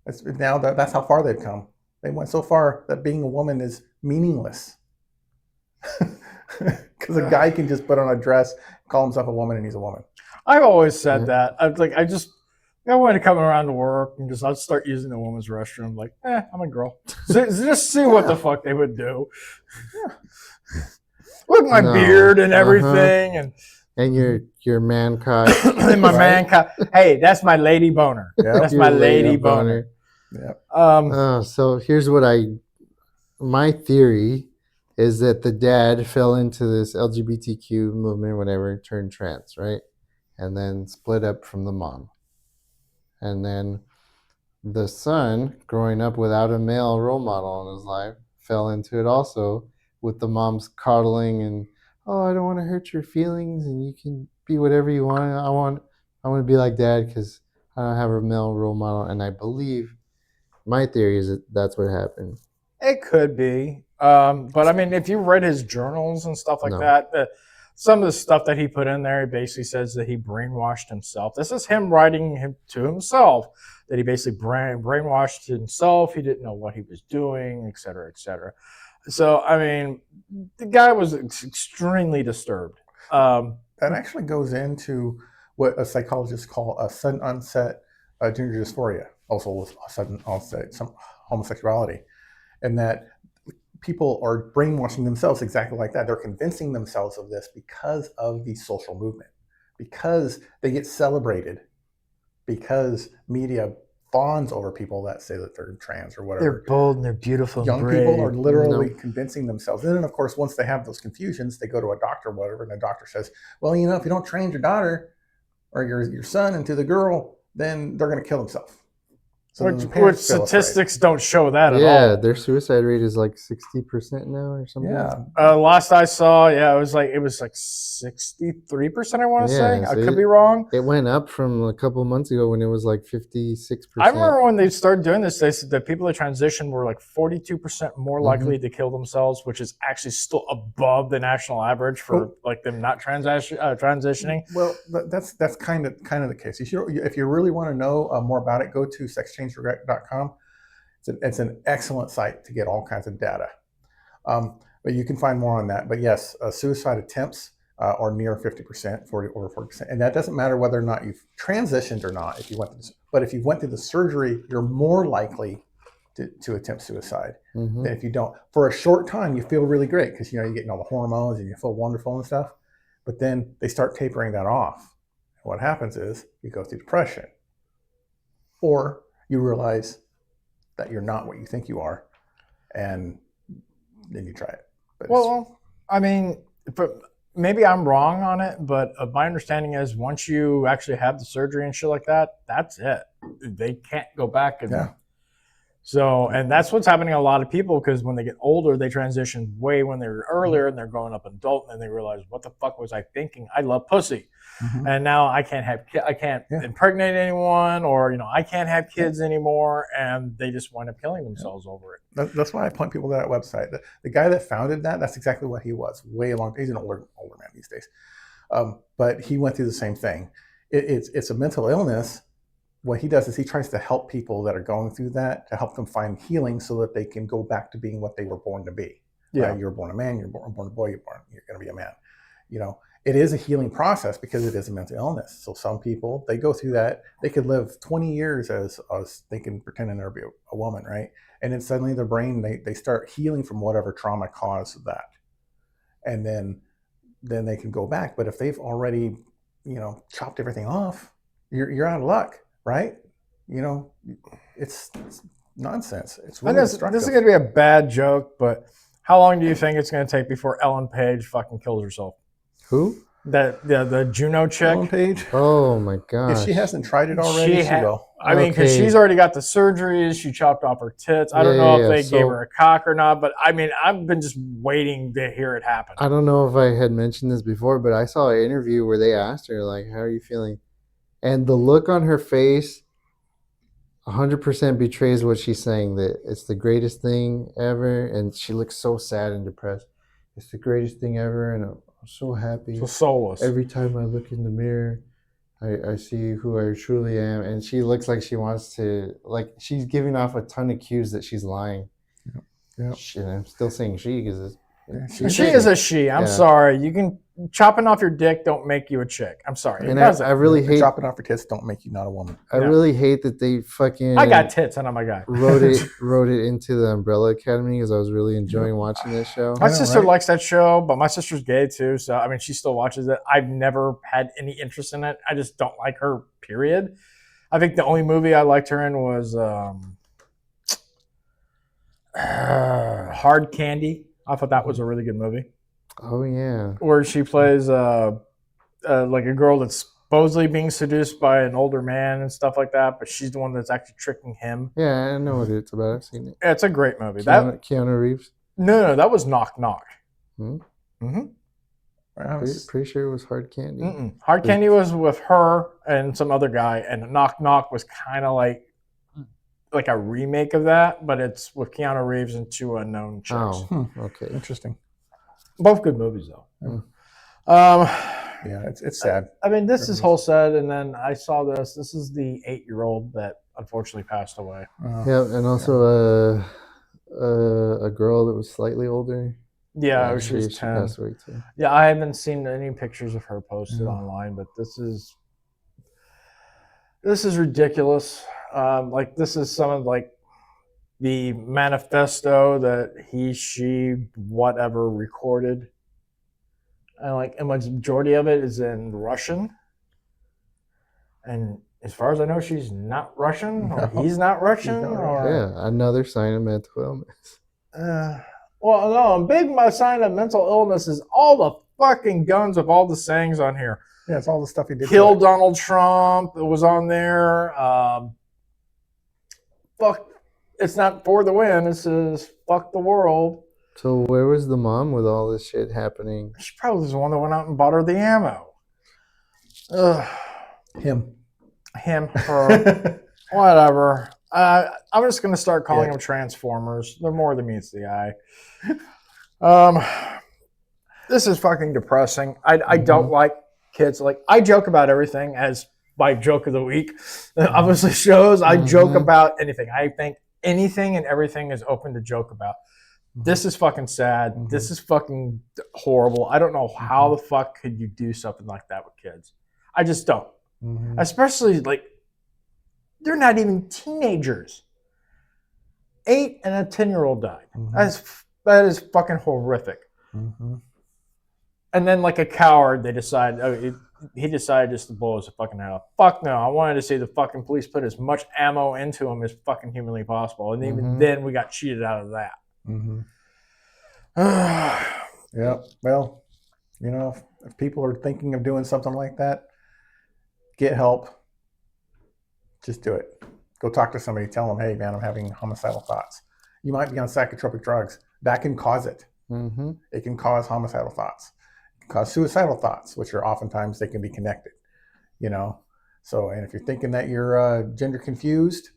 Speaker 3: That's how far they've come. They went so far that being a woman is meaningless. Because a guy can just put on a dress, call himself a woman, and he's a woman.
Speaker 1: I've always said that. I want to come around to work and I'll start using the woman's restroom. Like, I'm a girl. Just see what the fuck they would do. Yeah. With my beard and everything,
Speaker 2: and your man cock.
Speaker 1: And my man cock. Hey, that's my lady boner. That's my lady boner.
Speaker 3: Yeah.
Speaker 2: So here's what I my theory is that the dad fell into this LGBTQ movement, whatever, turned trans, right? And then split up from the mom. And then the son, growing up without a male role model in his life, fell into it also with the mom's coddling and, oh, I don't want to hurt your feelings and you can be whatever you want. I want to be like dad because I don't have a male role model. And I believe my theory is that that's what happened.
Speaker 1: It could be. But I mean, if you read his journals and stuff like that, some of the stuff that he put in there, he basically says that he brainwashed himself. This is him writing to himself that he basically brainwashed himself. He didn't know what he was doing, et cetera, et cetera. So, I mean, the guy was extremely disturbed.
Speaker 3: That actually goes into what a psychologist call a sudden onset gender dysphoria, also with a sudden onset some homosexuality, and that people are brainwashing themselves exactly like that. They're convincing themselves of this because of the social movement, because they get celebrated, because media fawns over people that say that they're trans or whatever.
Speaker 1: They're bold and they're beautiful.
Speaker 3: Young
Speaker 1: and brave.
Speaker 3: people are literally convincing themselves. And then, of course, once they have those confusions, they go to a doctor or whatever, and the doctor says, well, you know, if you don't train your daughter or your son into the girl, then they're going to kill themselves. So
Speaker 1: which statistics don't show that at all.
Speaker 2: Yeah, their suicide rate is like 60% now or something.
Speaker 3: Yeah.
Speaker 1: Last I saw, it was like 63%. I want to say. I could be wrong.
Speaker 2: It went up from a couple of months ago when it was like 56%.
Speaker 1: I remember when they started doing this, they said that people that transition were like 42% more likely to kill themselves, which is actually still above the national average for like them not transitioning.
Speaker 3: Well, that's kind of the case. If you really want to know more about it, go to sexchangedirect.com. It's an excellent site to get all kinds of data. But you can find more on that. But yes, suicide attempts are near 50%, 40 over 40%. And that doesn't matter whether or not you've transitioned or not. But if you went through the surgery, you're more likely to attempt suicide than if you don't. For a short time, you feel really great because you're getting all the hormones and you feel wonderful and stuff. But then they start tapering that off. And what happens is you go through depression, or you realize that you're not what you think you are, and then you try it. But
Speaker 1: I mean, maybe I'm wrong on it, but my understanding is once you actually have the surgery and shit like that, that's it. They can't go back. So, and that's what's happening to a lot of people because when they get older, they transition way when they were earlier and they're growing up adult and then they realize, what the fuck was I thinking? I love pussy. And now I can't impregnate anyone, or I can't have kids anymore, and they just wind up killing themselves over it.
Speaker 3: That's why I point people to that website. The guy that founded that's exactly what he was. He's an older man these days, but he went through the same thing. It's a mental illness. What he does is he tries to help people that are going through that, to help them find healing so that they can go back to being what they were born to be.
Speaker 1: Yeah,
Speaker 3: you were born a man. You're born a boy. You're going to be a man. It is a healing process because it is a mental illness. So some people, they go through that. They could live 20 years as thinking, pretending they're a woman, right? And then suddenly their brain, they start healing from whatever trauma caused that. And then they can go back. But if they've already, chopped everything off, you're out of luck, right? It's nonsense. It's really destructive.
Speaker 1: This is going to be a bad joke, but how long do you think it's going to take before Ellen Page fucking kills herself?
Speaker 2: Who?
Speaker 1: The Juno chick.
Speaker 3: Ellen Page.
Speaker 2: Oh my god!
Speaker 3: If she hasn't tried it already, she will.
Speaker 1: I mean, because she's already got the surgeries. She chopped off her tits. I don't know if they gave her a cock or not, but I mean, I've been just waiting to hear it happen.
Speaker 2: I don't know if I had mentioned this before, but I saw an interview where they asked her, like, how are you feeling? And the look on her face 100% betrays what she's saying, that it's the greatest thing ever. And she looks so sad and depressed. It's the greatest thing ever, and I'm so happy.
Speaker 1: So soulless.
Speaker 2: Every time I look in the mirror, I see who I truly am. And she looks like she wants to, like, she's giving off a ton of cues that she's lying.
Speaker 3: Yeah.
Speaker 2: Shit, I'm still saying she because
Speaker 1: she is a she. I'm sorry. You can chopping off your dick don't make you a chick. I'm sorry.
Speaker 2: And I really hate
Speaker 3: chopping off your tits don't make you not a woman.
Speaker 2: I really hate that they fucking.
Speaker 1: I got tits and I'm a guy.
Speaker 2: wrote it into the Umbrella Academy because I was really enjoying watching this show.
Speaker 1: My sister likes that show, but my sister's gay too, so I mean she still watches it. I've never had any interest in it. I just don't like her. Period. I think the only movie I liked her in was Hard Candy. I thought that was a really good movie.
Speaker 2: Oh yeah.
Speaker 1: Where she plays like a girl that's supposedly being seduced by an older man and stuff like that, but she's the one that's actually tricking him.
Speaker 2: Yeah, I know what it's about. I've seen it.
Speaker 1: Yeah, it's a great movie.
Speaker 2: Keanu Reeves.
Speaker 1: No, that was Knock Knock.
Speaker 2: Pretty sure it was Hard Candy.
Speaker 1: Hard Candy was with her and some other guy, and Knock Knock was kind of like a remake of that, but it's with Keanu Reeves and two unknown chicks.
Speaker 2: Oh, okay.
Speaker 3: Interesting.
Speaker 1: Both good movies, though.
Speaker 3: Yeah, it's sad.
Speaker 1: I mean, this is whole sad, and then I saw this. This is the 8-year-old that unfortunately passed away.
Speaker 2: Yeah, and also a girl that was slightly older.
Speaker 1: Yeah, she was 10.
Speaker 2: Passed away too.
Speaker 1: Yeah, I haven't seen any pictures of her posted online, but this is ridiculous. Like, this is some of like the manifesto that she whatever recorded, and like a majority of it is in Russian. And as far as I know, she's not Russian, or he's not Russian.
Speaker 2: Yeah, another sign of mental illness.
Speaker 1: Well, no, a big sign of mental illness is all the fucking guns of all the sayings on here.
Speaker 3: Yeah, it's all the stuff he did.
Speaker 1: Kill Donald Trump. It was on there. Fuck. It's not for the win. It says fuck the world.
Speaker 2: So where was the mom with all this shit happening?
Speaker 1: She probably was the one that went out and bought her the ammo.
Speaker 3: Him,
Speaker 1: her, whatever. I'm just gonna start calling them Transformers. They're more than meets the eye. This is fucking depressing. I don't like kids. Like, I joke about everything as my joke of the week. Obviously shows I joke about anything. I think anything and everything is open to joke about. This is fucking sad. This is fucking horrible. I don't know how the fuck could you do something like that with kids. I just don't. Especially, like, they're not even teenagers. 8 and a 10-year-old died. That is fucking horrific. And then, like a coward, they decide he decided just to blow his fucking head off. Fuck no! I wanted to see the fucking police put as much ammo into him as fucking humanly possible, and even then, we got cheated out of that.
Speaker 3: Yeah. Well, you know, if people are thinking of doing something like that, get help. Just do it. Go talk to somebody. Tell them, hey, man, I'm having homicidal thoughts. You might be on psychotropic drugs. That can cause it. It can cause homicidal thoughts. It can cause suicidal thoughts, which are oftentimes they can be connected. You know. So, and if you're thinking that you're gender confused,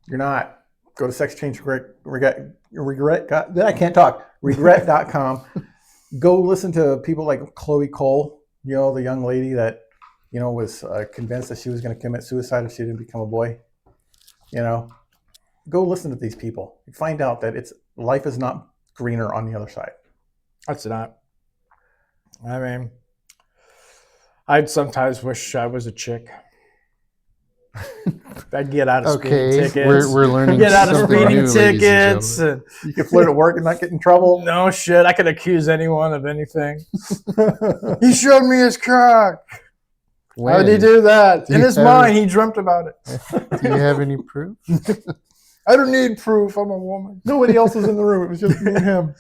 Speaker 3: you're not. Go to sex change regret. I can't talk. Regret.com. Go listen to people like Chloe Cole. You know, the young lady that, you know, was convinced that she was going to commit suicide if she didn't become a boy. You know, go listen to these people. You find out that life is not greener on the other side.
Speaker 1: That's not. I mean, I'd sometimes wish I was a chick. I'd get out of speeding tickets.
Speaker 2: We're learning.
Speaker 1: Get out of
Speaker 2: something
Speaker 1: speeding
Speaker 2: new,
Speaker 1: tickets. And
Speaker 3: you could flirt at work and not get in trouble.
Speaker 1: No shit. I could accuse anyone of anything. He showed me his cock.
Speaker 2: When?
Speaker 1: How did he do that? In his mind, he dreamt about it.
Speaker 2: Do you have any proof?
Speaker 1: I don't need proof. I'm a woman.
Speaker 3: Nobody else was in the room. It was just me and him.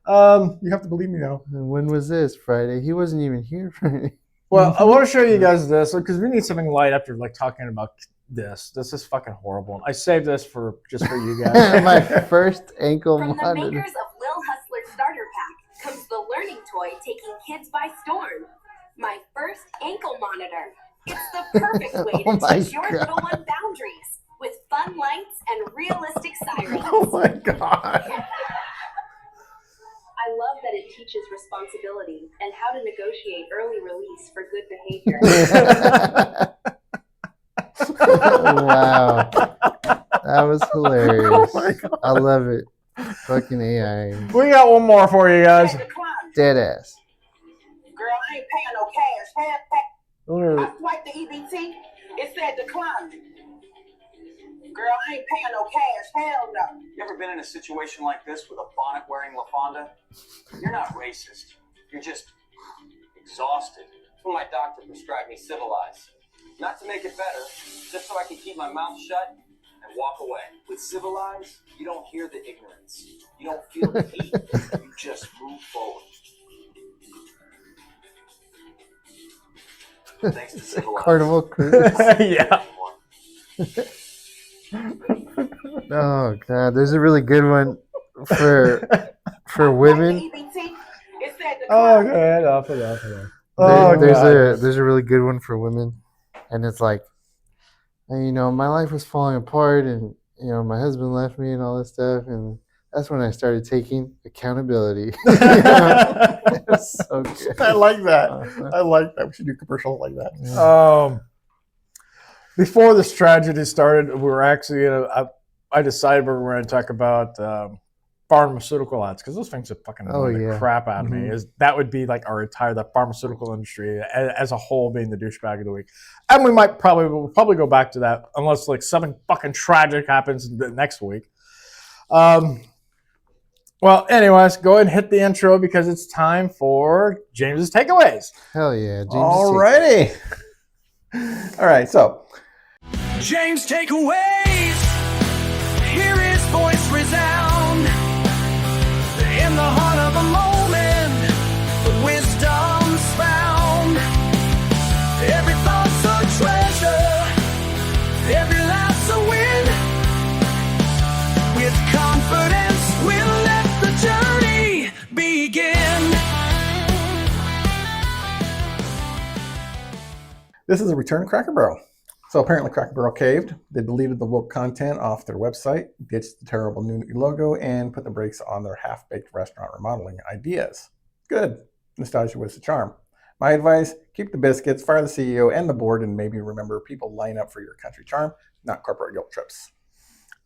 Speaker 3: You have to believe me now.
Speaker 2: When was this? Friday? He wasn't even here Friday.
Speaker 1: Well, I want to show you guys this because we need something light after like talking about this. This is fucking horrible. I saved this just for you guys.
Speaker 2: My first ankle
Speaker 9: From
Speaker 2: monitor.
Speaker 9: the makers of Lil Hustler Starter Pack comes the learning toy taking kids by storm. My first ankle monitor. It's the perfect way to teach your little one boundaries with fun lights and realistic sirens.
Speaker 3: Oh my God.
Speaker 9: I love that it teaches responsibility and how to negotiate early release for good behavior.
Speaker 2: Wow. That was hilarious.
Speaker 3: Oh my God.
Speaker 2: I love it. Fucking AI.
Speaker 1: We got one more for you guys.
Speaker 2: Dead ass.
Speaker 5: Girl, I ain't paying no cash. I swiped the EBT. It said decline. Girl, I ain't paying no cash. Hell no.
Speaker 10: You ever been in a situation like this with a bonnet-wearing LaFonda? You're not racist. You're just exhausted. That's when my doctor prescribed me Civilize. Not to make it better, just so I can keep my mouth shut and walk away. With civilized, you don't hear the ignorance. You don't feel the heat. You just move forward. Thanks to civilized.
Speaker 2: Carnival Cruise.
Speaker 1: Yeah.
Speaker 2: Oh god, there's a really good one for women.
Speaker 1: Oh, good. Enough. Oh,
Speaker 2: There's a really good one for women, and it's like, you know, my life was falling apart, and you know, my husband left me, and all this stuff, and that's when I started taking accountability. It's so good.
Speaker 3: I like that. I like that. We should do commercials like that.
Speaker 1: Before this tragedy started, we were actually I decided we were going to talk about pharmaceutical ads, because those things are fucking annoying the crap out of me. That would be like our entire the pharmaceutical industry as a whole being the douchebag of the week, and we'll probably go back to that unless like something fucking tragic happens next week. Well, anyways, go ahead and hit the intro because it's time for James's takeaways.
Speaker 2: Hell yeah, James.
Speaker 3: Alrighty. All right, so
Speaker 8: James takeaways. Hear his voice resound in the heart of a moment. The wisdom's found. Every thought's a treasure. Every laugh's a win. With confidence, we'll let the journey begin.
Speaker 3: this is a return to Cracker Barrel. So apparently Cracker Barrel caved. They deleted the woke content off their website, ditched the terrible new logo, and put the brakes on their half-baked restaurant remodeling ideas. Good. Nostalgia was the charm. My advice, keep the biscuits, fire the CEO and the board, and maybe remember people line up for your country charm, not corporate guilt trips.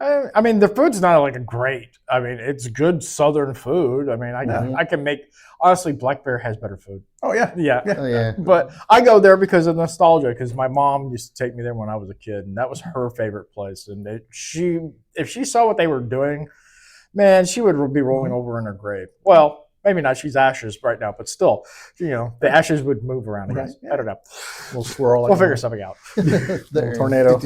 Speaker 1: I mean, the food's not like a great. I mean, it's good Southern food. I mean, I can make. Honestly, Black Bear has better food.
Speaker 3: Oh yeah,
Speaker 1: yeah.
Speaker 2: Oh yeah.
Speaker 1: But I go there because of nostalgia. Because my mom used to take me there when I was a kid, and that was her favorite place. And if she saw what they were doing, man, she would be rolling over in her grave. Well, maybe not. She's ashes right now, but still, you know, the ashes would move around. I guess. I don't know.
Speaker 3: We'll swirl.
Speaker 1: We'll figure something out.
Speaker 3: Little tornado.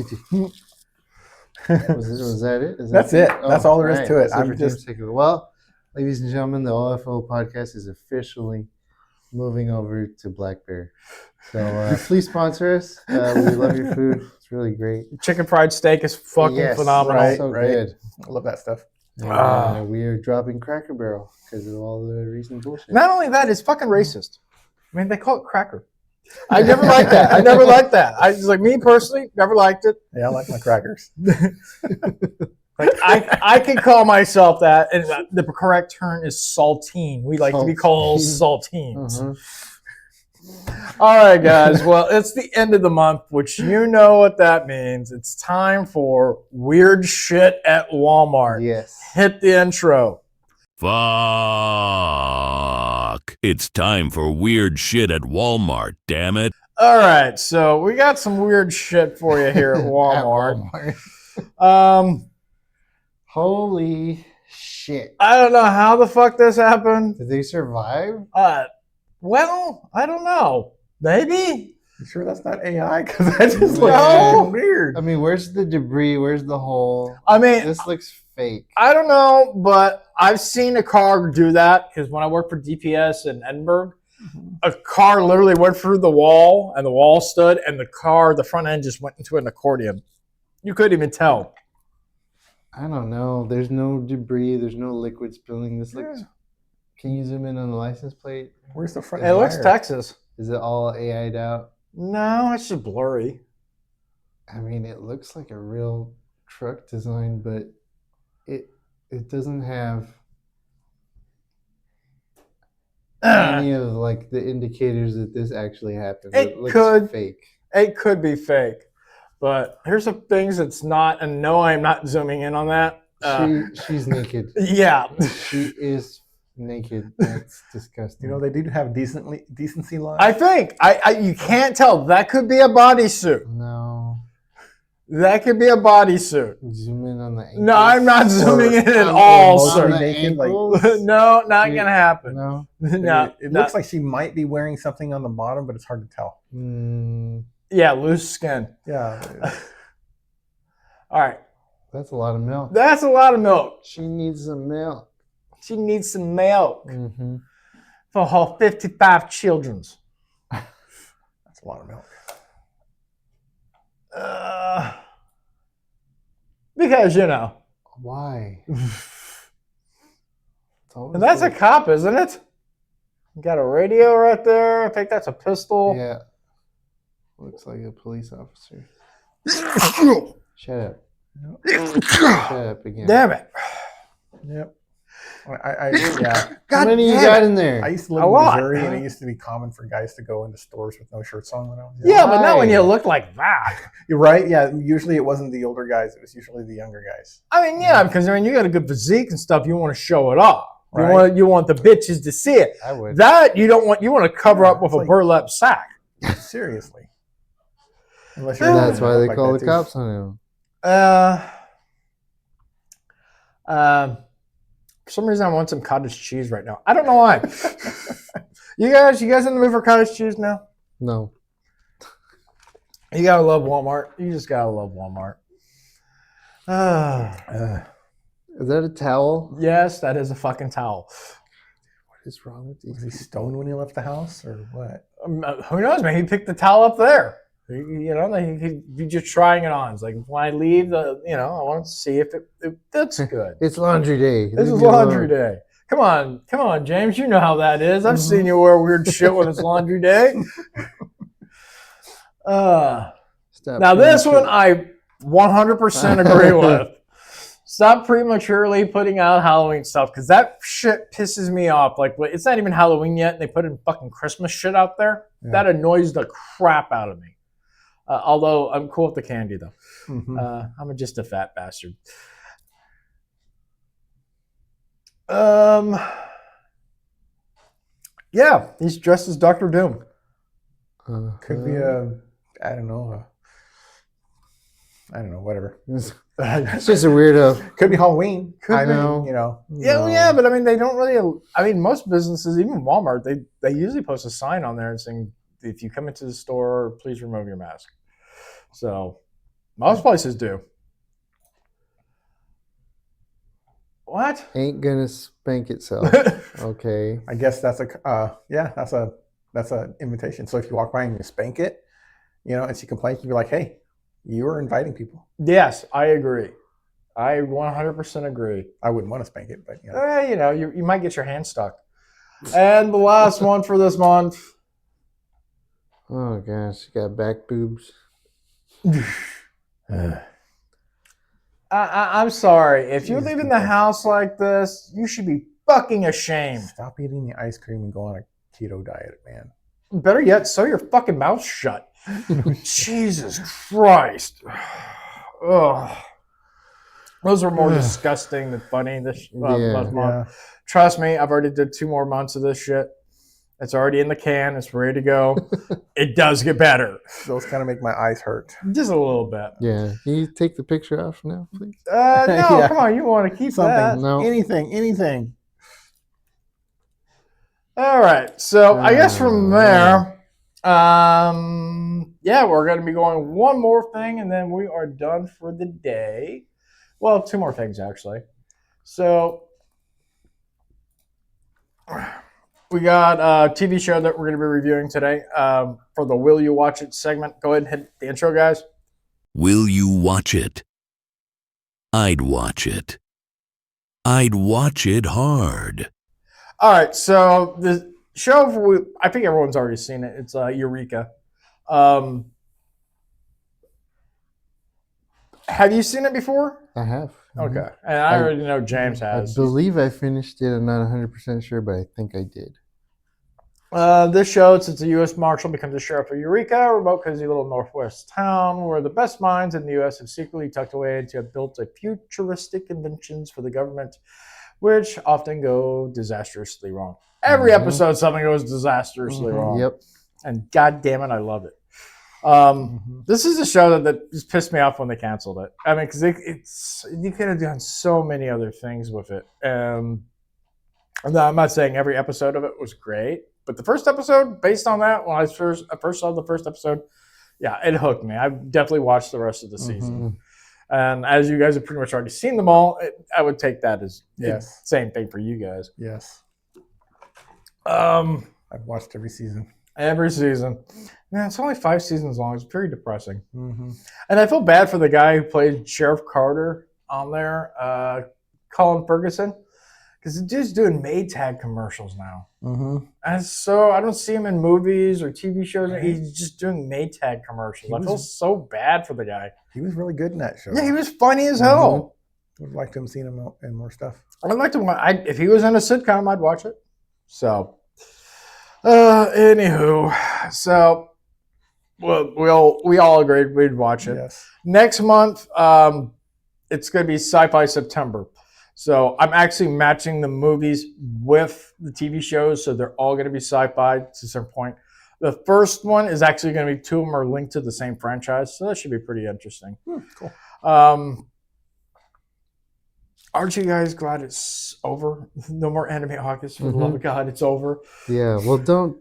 Speaker 2: Was that it?
Speaker 3: That's it. That's all there is to it. I'm just
Speaker 2: well, ladies and gentlemen, the OFO podcast is officially moving over to Black Bear. So please sponsor us. We love your food. It's really great.
Speaker 1: Chicken fried steak is fucking phenomenal.
Speaker 3: Right,
Speaker 2: So
Speaker 3: right.
Speaker 2: good.
Speaker 3: I love that stuff.
Speaker 2: And, we are dropping Cracker Barrel because of all the recent bullshit.
Speaker 1: Not only that, it's fucking racist. I mean, they call it cracker. I never liked that. I never liked that. I just like me personally, never liked it.
Speaker 3: Yeah, I like my crackers.
Speaker 1: Like I can call myself that, and the correct term is saltine. We like to be called saltines. All right, guys. Well, it's the end of the month, which you know what that means. It's time for weird shit at Walmart.
Speaker 2: Yes.
Speaker 1: Hit the intro.
Speaker 6: Fuck. It's time for weird shit at Walmart, damn it.
Speaker 1: All right, so we got some weird shit for you here at Walmart.
Speaker 2: Holy shit.
Speaker 1: I don't know how the fuck this happened.
Speaker 2: Did they survive?
Speaker 1: Well, I don't know. Maybe?
Speaker 3: You sure that's not AI? Because that just looks
Speaker 1: No.
Speaker 3: weird.
Speaker 2: I mean, where's the debris? Where's the hole?
Speaker 1: I mean,
Speaker 2: This looks fake.
Speaker 1: I don't know, but I've seen a car do that because when I worked for DPS in Edinburgh, a car literally went through the wall and the wall stood, and the front end just went into an accordion. You couldn't even tell.
Speaker 2: I don't know. There's no debris. There's no liquid spilling. This looks. Can you zoom in on the license plate?
Speaker 3: Where's the front?
Speaker 1: It looks Texas.
Speaker 2: Is it all AI'd out?
Speaker 1: No, it's just blurry.
Speaker 2: I mean, it looks like a real truck design, but it doesn't have any of like the indicators that this actually happened. It looks fake.
Speaker 1: It could be fake. But here's some things that's not, and no, I'm not zooming in on that.
Speaker 2: She's naked.
Speaker 1: Yeah.
Speaker 2: She is naked. That's disgusting.
Speaker 3: You know, they do have decency lines.
Speaker 1: I think. You can't tell. That could be a bodysuit.
Speaker 2: No.
Speaker 1: That could be a bodysuit.
Speaker 2: Zoom in on the ankles.
Speaker 1: No, I'm not zooming in at all, sir.
Speaker 3: Naked, like,
Speaker 1: No, not going to happen.
Speaker 2: No.
Speaker 1: No.
Speaker 3: It looks like she might be wearing something on the bottom, but it's hard to tell.
Speaker 1: Yeah, loose skin.
Speaker 3: Yeah.
Speaker 1: All right.
Speaker 2: That's a lot of milk.
Speaker 1: That's a lot of milk.
Speaker 2: She needs some milk.
Speaker 1: She needs some milk
Speaker 2: Mm-hmm.
Speaker 1: for her 55 children's.
Speaker 3: That's a lot of milk.
Speaker 1: Because, you know.
Speaker 2: Why?
Speaker 1: And that's a cop, isn't it? You got a radio right there. I think that's a pistol.
Speaker 2: Yeah. Looks like a police officer. Shut up. Shut up again.
Speaker 1: Damn it.
Speaker 3: Yep. Yeah.
Speaker 2: How many you got in there?
Speaker 3: I used to live
Speaker 1: A
Speaker 3: in
Speaker 1: lot.
Speaker 3: Missouri, and it used to be common for guys to go into stores with no shirts on when I was young.
Speaker 1: Yeah, but not when you look like that.
Speaker 3: You're right. Yeah, usually it wasn't the older guys; it was usually the younger guys.
Speaker 1: I mean, yeah, because you got a good physique and stuff. You want to show it off.
Speaker 3: Right.
Speaker 1: You want the bitches to see it.
Speaker 2: I would.
Speaker 1: That you don't want. You want to cover up with
Speaker 3: it's
Speaker 1: a
Speaker 3: like-
Speaker 1: burlap sack.
Speaker 3: Seriously. Unless
Speaker 2: That's why they
Speaker 3: like
Speaker 2: call
Speaker 3: that
Speaker 2: the
Speaker 3: too.
Speaker 2: cops on him.
Speaker 1: For some reason, I want some cottage cheese right now. I don't know why. You guys in the mood for cottage cheese now?
Speaker 2: No.
Speaker 1: You gotta love Walmart. You just gotta love Walmart.
Speaker 2: Is that a towel?
Speaker 1: Yes, that is a fucking towel.
Speaker 2: What is wrong with
Speaker 3: Was
Speaker 2: these?
Speaker 3: he stoned when he left the house, or what?
Speaker 1: Who knows, man? He picked the towel up there. You know, he's just trying it on. It's like when I leave, I want to see if it fits good.
Speaker 2: It's laundry day.
Speaker 1: This is
Speaker 2: Leave me
Speaker 1: laundry
Speaker 2: alone.
Speaker 1: day. Come on, James. You know how that is. I've seen you wear weird shit when it's laundry day.
Speaker 2: Stop
Speaker 1: Now
Speaker 2: doing
Speaker 1: this
Speaker 2: shit.
Speaker 1: one I 100% agree with. Stop prematurely putting out Halloween stuff because that shit pisses me off. Like, it's not even Halloween yet, and they put in fucking Christmas shit out there.
Speaker 3: Yeah.
Speaker 1: That annoys the crap out of me. Although I'm cool with the candy though.
Speaker 3: Mm-hmm.
Speaker 1: I'm just a fat bastard. Yeah, he's dressed as Dr. Doom.
Speaker 3: Could be I don't know, whatever.
Speaker 2: It's just a weirdo.
Speaker 3: Could be Halloween.
Speaker 1: Could
Speaker 3: I
Speaker 1: be.
Speaker 3: mean,
Speaker 1: Yeah, but I mean, they don't really. I mean, most businesses, even Walmart, they usually post a sign on there saying, "If you come into the store, please remove your mask." So, most places do. What?
Speaker 2: Ain't gonna spank itself. Okay.
Speaker 3: I guess that's that's a invitation. So if you walk by and you spank it, and she complains, you be like, "Hey, you are inviting people."
Speaker 1: Yes, I agree. I 100% agree.
Speaker 3: I wouldn't want to spank it, but
Speaker 1: You might get your hand stuck. And the last one for this month.
Speaker 2: Oh gosh, you got back boobs.
Speaker 1: I'm sorry. If you're leaving the house like this, you should be fucking ashamed.
Speaker 3: Stop eating the ice cream and go on a keto diet, man.
Speaker 1: Better yet, sew your fucking mouth shut. Jesus Christ. Ugh. Those were more disgusting than funny this month.
Speaker 3: Yeah.
Speaker 1: Trust me, I've already did 2 more months of this shit. It's already in the can. It's ready to go. It does get better.
Speaker 3: Those kind of make my eyes hurt.
Speaker 1: Just a little bit.
Speaker 2: Yeah. Can you take the picture off now, please?
Speaker 1: No,
Speaker 3: Yeah.
Speaker 1: come on. You want to keep
Speaker 3: Something.
Speaker 1: that.
Speaker 2: No.
Speaker 3: Anything.
Speaker 1: All right. So I guess from there, we're going to be going one more thing, and then we are done for the day. Well, 2 more things, actually. So we got a TV show that we're going to be reviewing today for the Will You Watch It segment. Go ahead and hit the intro, guys.
Speaker 6: Will you watch it? I'd watch it. I'd watch it hard.
Speaker 1: All right, so the show, I think everyone's already seen it. It's Eureka. Have you seen it before?
Speaker 2: I have.
Speaker 1: Okay, and I already know James
Speaker 2: I
Speaker 1: has.
Speaker 2: believe I finished it. I'm not 100% sure, but I think I did.
Speaker 1: This show, since a U.S. Marshal becomes a sheriff of Eureka, a remote, cozy little northwest town where the best minds in the U.S. have secretly tucked away to have built a futuristic inventions for the government, which often go disastrously wrong. Every episode, something goes disastrously wrong.
Speaker 2: Yep.
Speaker 1: And god damn it, I love it. This is a show that just pissed me off when they canceled it. I mean, because you could have done so many other things with it. And I'm not saying every episode of it was great, but the first episode, based on that, when I first saw the first episode, yeah, it hooked me. I've definitely watched the rest of the season. And as you guys have pretty much already seen them all, I would take that as
Speaker 3: Yes.
Speaker 1: same thing for you guys.
Speaker 3: Yes.
Speaker 1: I've
Speaker 3: watched every season.
Speaker 1: Every season. Man, it's only 5 seasons long. It's very depressing.
Speaker 3: Mm-hmm.
Speaker 1: And I feel bad for the guy who played Sheriff Carter on there, Colin Ferguson, because the dude's doing Maytag commercials now.
Speaker 3: Mm-hmm.
Speaker 1: And so I don't see him in movies or TV shows. He's just doing Maytag commercials. I feel so bad for the guy.
Speaker 3: He was really good in that show.
Speaker 1: Yeah, he was funny as hell.
Speaker 3: Would like to have seen him in more stuff.
Speaker 1: I'd like to. If he was in a sitcom, I'd watch it. So, anywho, so we all agreed we'd watch it.
Speaker 3: Yes.
Speaker 1: Next month, it's going to be Sci-Fi September. So I'm actually matching the movies with the TV shows, so they're all going to be sci-fi to a certain point. The first one is actually going to be 2 of them are linked to the same franchise, so that should be pretty interesting.
Speaker 3: Cool.
Speaker 1: Aren't you guys glad it's over? No more anime August, for the love of God, it's over.
Speaker 2: Yeah, well, don't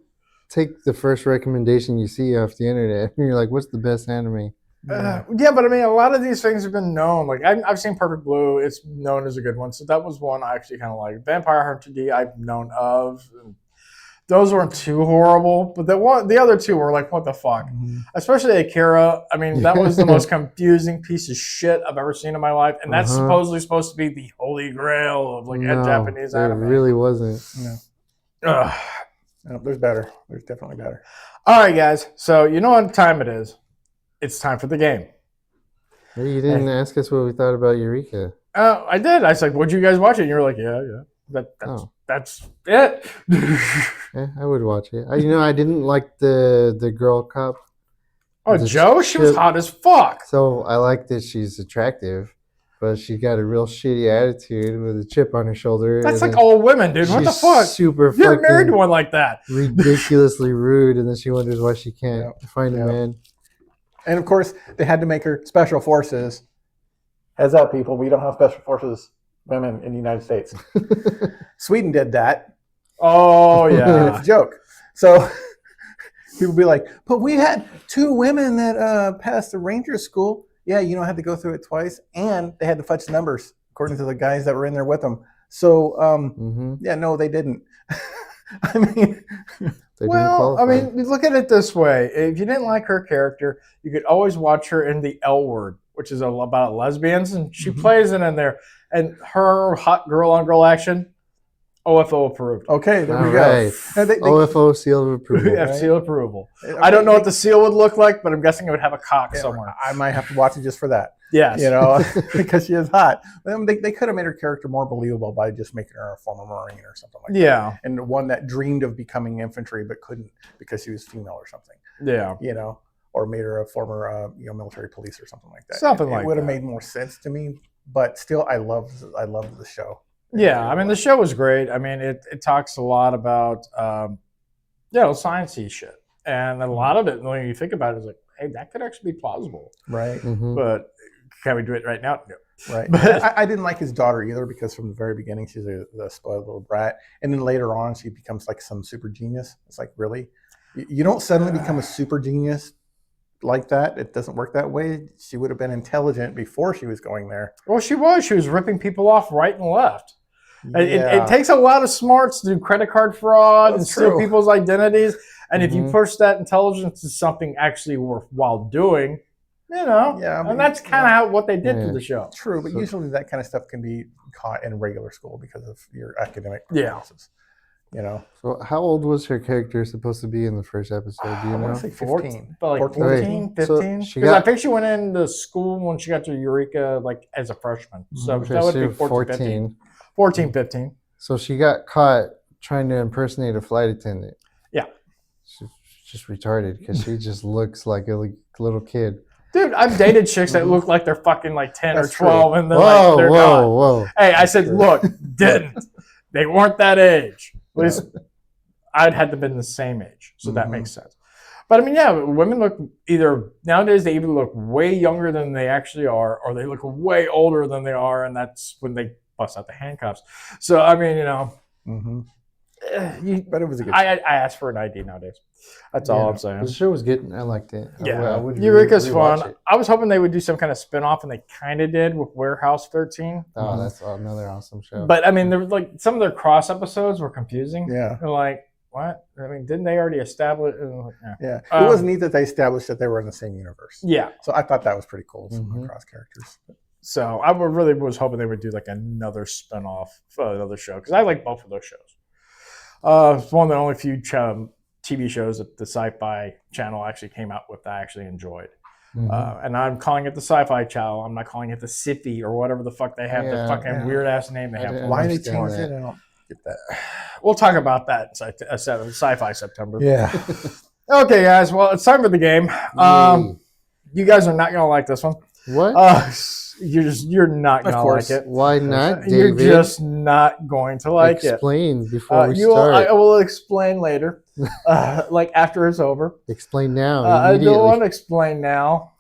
Speaker 2: take the first recommendation you see off the internet. You're like, what's the best anime?
Speaker 1: Yeah, but I mean, a lot of these things have been known. Like I've seen Perfect Blue; it's known as a good one. So that was one I actually kind of like. Vampire Hunter D, I've known of. Those weren't too horrible, but the other 2 were like, what the fuck?
Speaker 3: Mm-hmm.
Speaker 1: Especially Akira. I mean, that was the most confusing piece of shit I've ever seen in my life, and that's supposedly supposed to be the holy grail of like Japanese anime.
Speaker 2: It really wasn't.
Speaker 3: No. No, there's better. There's definitely better.
Speaker 1: All right, guys. So you know what time it is. It's time for the game.
Speaker 2: Hey, you didn't ask us what we thought about Eureka.
Speaker 1: I did. I said, would you guys watch it? And you were like, yeah. That's it.
Speaker 2: Yeah, I would watch it. I didn't like the girl cop.
Speaker 1: Oh, Joe? She was hot as fuck.
Speaker 2: So I like that she's attractive, but she got a real shitty attitude with a chip on her shoulder.
Speaker 1: That's like all women, dude. What the fuck? You're married to one like that.
Speaker 2: Ridiculously rude, and then she wonders why she can't find a man.
Speaker 3: And of course, they had to make her special forces. Heads up, people. We don't have special forces women in the United States. Sweden did that.
Speaker 1: Oh, yeah.
Speaker 3: It's a joke. So people be like, but we had 2 women that passed the ranger school. Yeah, you don't have to go through it twice. And they had to fudge the numbers, according to the guys that were in there with them. So, yeah, no, they didn't. I mean...
Speaker 1: Well, I mean, look at it this way. If you didn't like her character, you could always watch her in The L Word, which is about lesbians, and she plays it in there. And her hot girl-on-girl action, OFO approved.
Speaker 3: Okay, there we
Speaker 2: go. OFO seal of approval.
Speaker 1: Yeah, seal of approval. I don't know what the seal would look like, but I'm guessing it would have a cock somewhere.
Speaker 3: I might have to watch it just for that.
Speaker 1: Yes.
Speaker 3: Because she is hot. They could have made her character more believable by just making her a former Marine or something like that.
Speaker 1: Yeah.
Speaker 3: And one that dreamed of becoming infantry but couldn't because she was female or something.
Speaker 1: Yeah.
Speaker 3: Or made her a former military police or something like that.
Speaker 1: It
Speaker 3: would have made more sense to me, but still I loved the show.
Speaker 1: Yeah, I mean the show was great. I mean it talks a lot about sciencey shit. And a lot of it, when you think about it, is like, hey, that could actually be plausible.
Speaker 3: Right.
Speaker 1: But can we do it right now? No.
Speaker 3: Right. But I didn't like his daughter either because from the very beginning she's a spoiled little brat, and then later on she becomes like some super genius. It's like, really, you don't suddenly become a super genius like that. It doesn't work that way. She would have been intelligent before she was going there.
Speaker 1: Well, she was ripping people off right and left. It takes a lot of smarts to do credit card fraud and steal people's identities. And if you push that intelligence to something actually worthwhile doing, and that's kind of what they did to the show.
Speaker 3: True, but usually that kind of stuff can be caught in regular school because of your academic performances.
Speaker 2: So how old was her character supposed to be in the first episode? Do you know?
Speaker 3: I want to say 15.
Speaker 1: 14, 15. Because I think she went into school when she got to Eureka as a freshman. So that would be 14, 15. 14, 15.
Speaker 2: So she got caught trying to impersonate a flight attendant.
Speaker 1: Yeah.
Speaker 2: She's just retarded because she just looks like a little kid.
Speaker 1: Dude, I've dated chicks that look like they're fucking 10 or 12 and then they're
Speaker 2: not.
Speaker 1: Hey, I said, look, didn't. They weren't that age. At least I'd had to have been the same age. So that makes sense. But I mean, yeah, women look nowadays they either look way younger than they actually are, or they look way older than they are, and that's when they bust out the handcuffs. So I mean,
Speaker 3: But it was a good.
Speaker 1: I asked for an ID nowadays. That's all I'm saying.
Speaker 2: The show was good. I liked it.
Speaker 1: Yeah,
Speaker 2: I would
Speaker 1: Eureka's
Speaker 2: rewatch
Speaker 1: fun.
Speaker 2: it.
Speaker 1: I was hoping they would do some kind of spin-off, and they kind of did with Warehouse 13.
Speaker 2: Oh, that's another awesome show.
Speaker 1: But I mean, there was like some of their cross episodes were confusing.
Speaker 3: Yeah.
Speaker 1: They're like, what? I mean, didn't they already establish?
Speaker 3: Yeah. It was neat that they established that they were in the same universe.
Speaker 1: Yeah.
Speaker 3: So I thought that was pretty cool. Some of the cross characters.
Speaker 1: So I really was hoping they would do like another spin-off for another show because I like both of those shows. It's one of the only few TV shows that the Sci-Fi Channel actually came out with that I actually enjoyed. And I'm calling it the Sci-Fi Channel. I'm not calling it the Sippy or whatever the fuck they have. The fucking weird ass name they have.
Speaker 3: Why did they change it? I don't get that.
Speaker 1: We'll talk about that in Sci-Fi September.
Speaker 3: Yeah.
Speaker 1: Okay, guys. Well, it's time for the game. You guys are not gonna like this one.
Speaker 2: What?
Speaker 1: You're not gonna like it.
Speaker 2: Why not, David?
Speaker 1: You're just not going to like
Speaker 2: Explain
Speaker 1: it.
Speaker 2: before we start.
Speaker 1: I will explain later, like after it's over.
Speaker 2: Explain now.
Speaker 1: I don't want to explain now.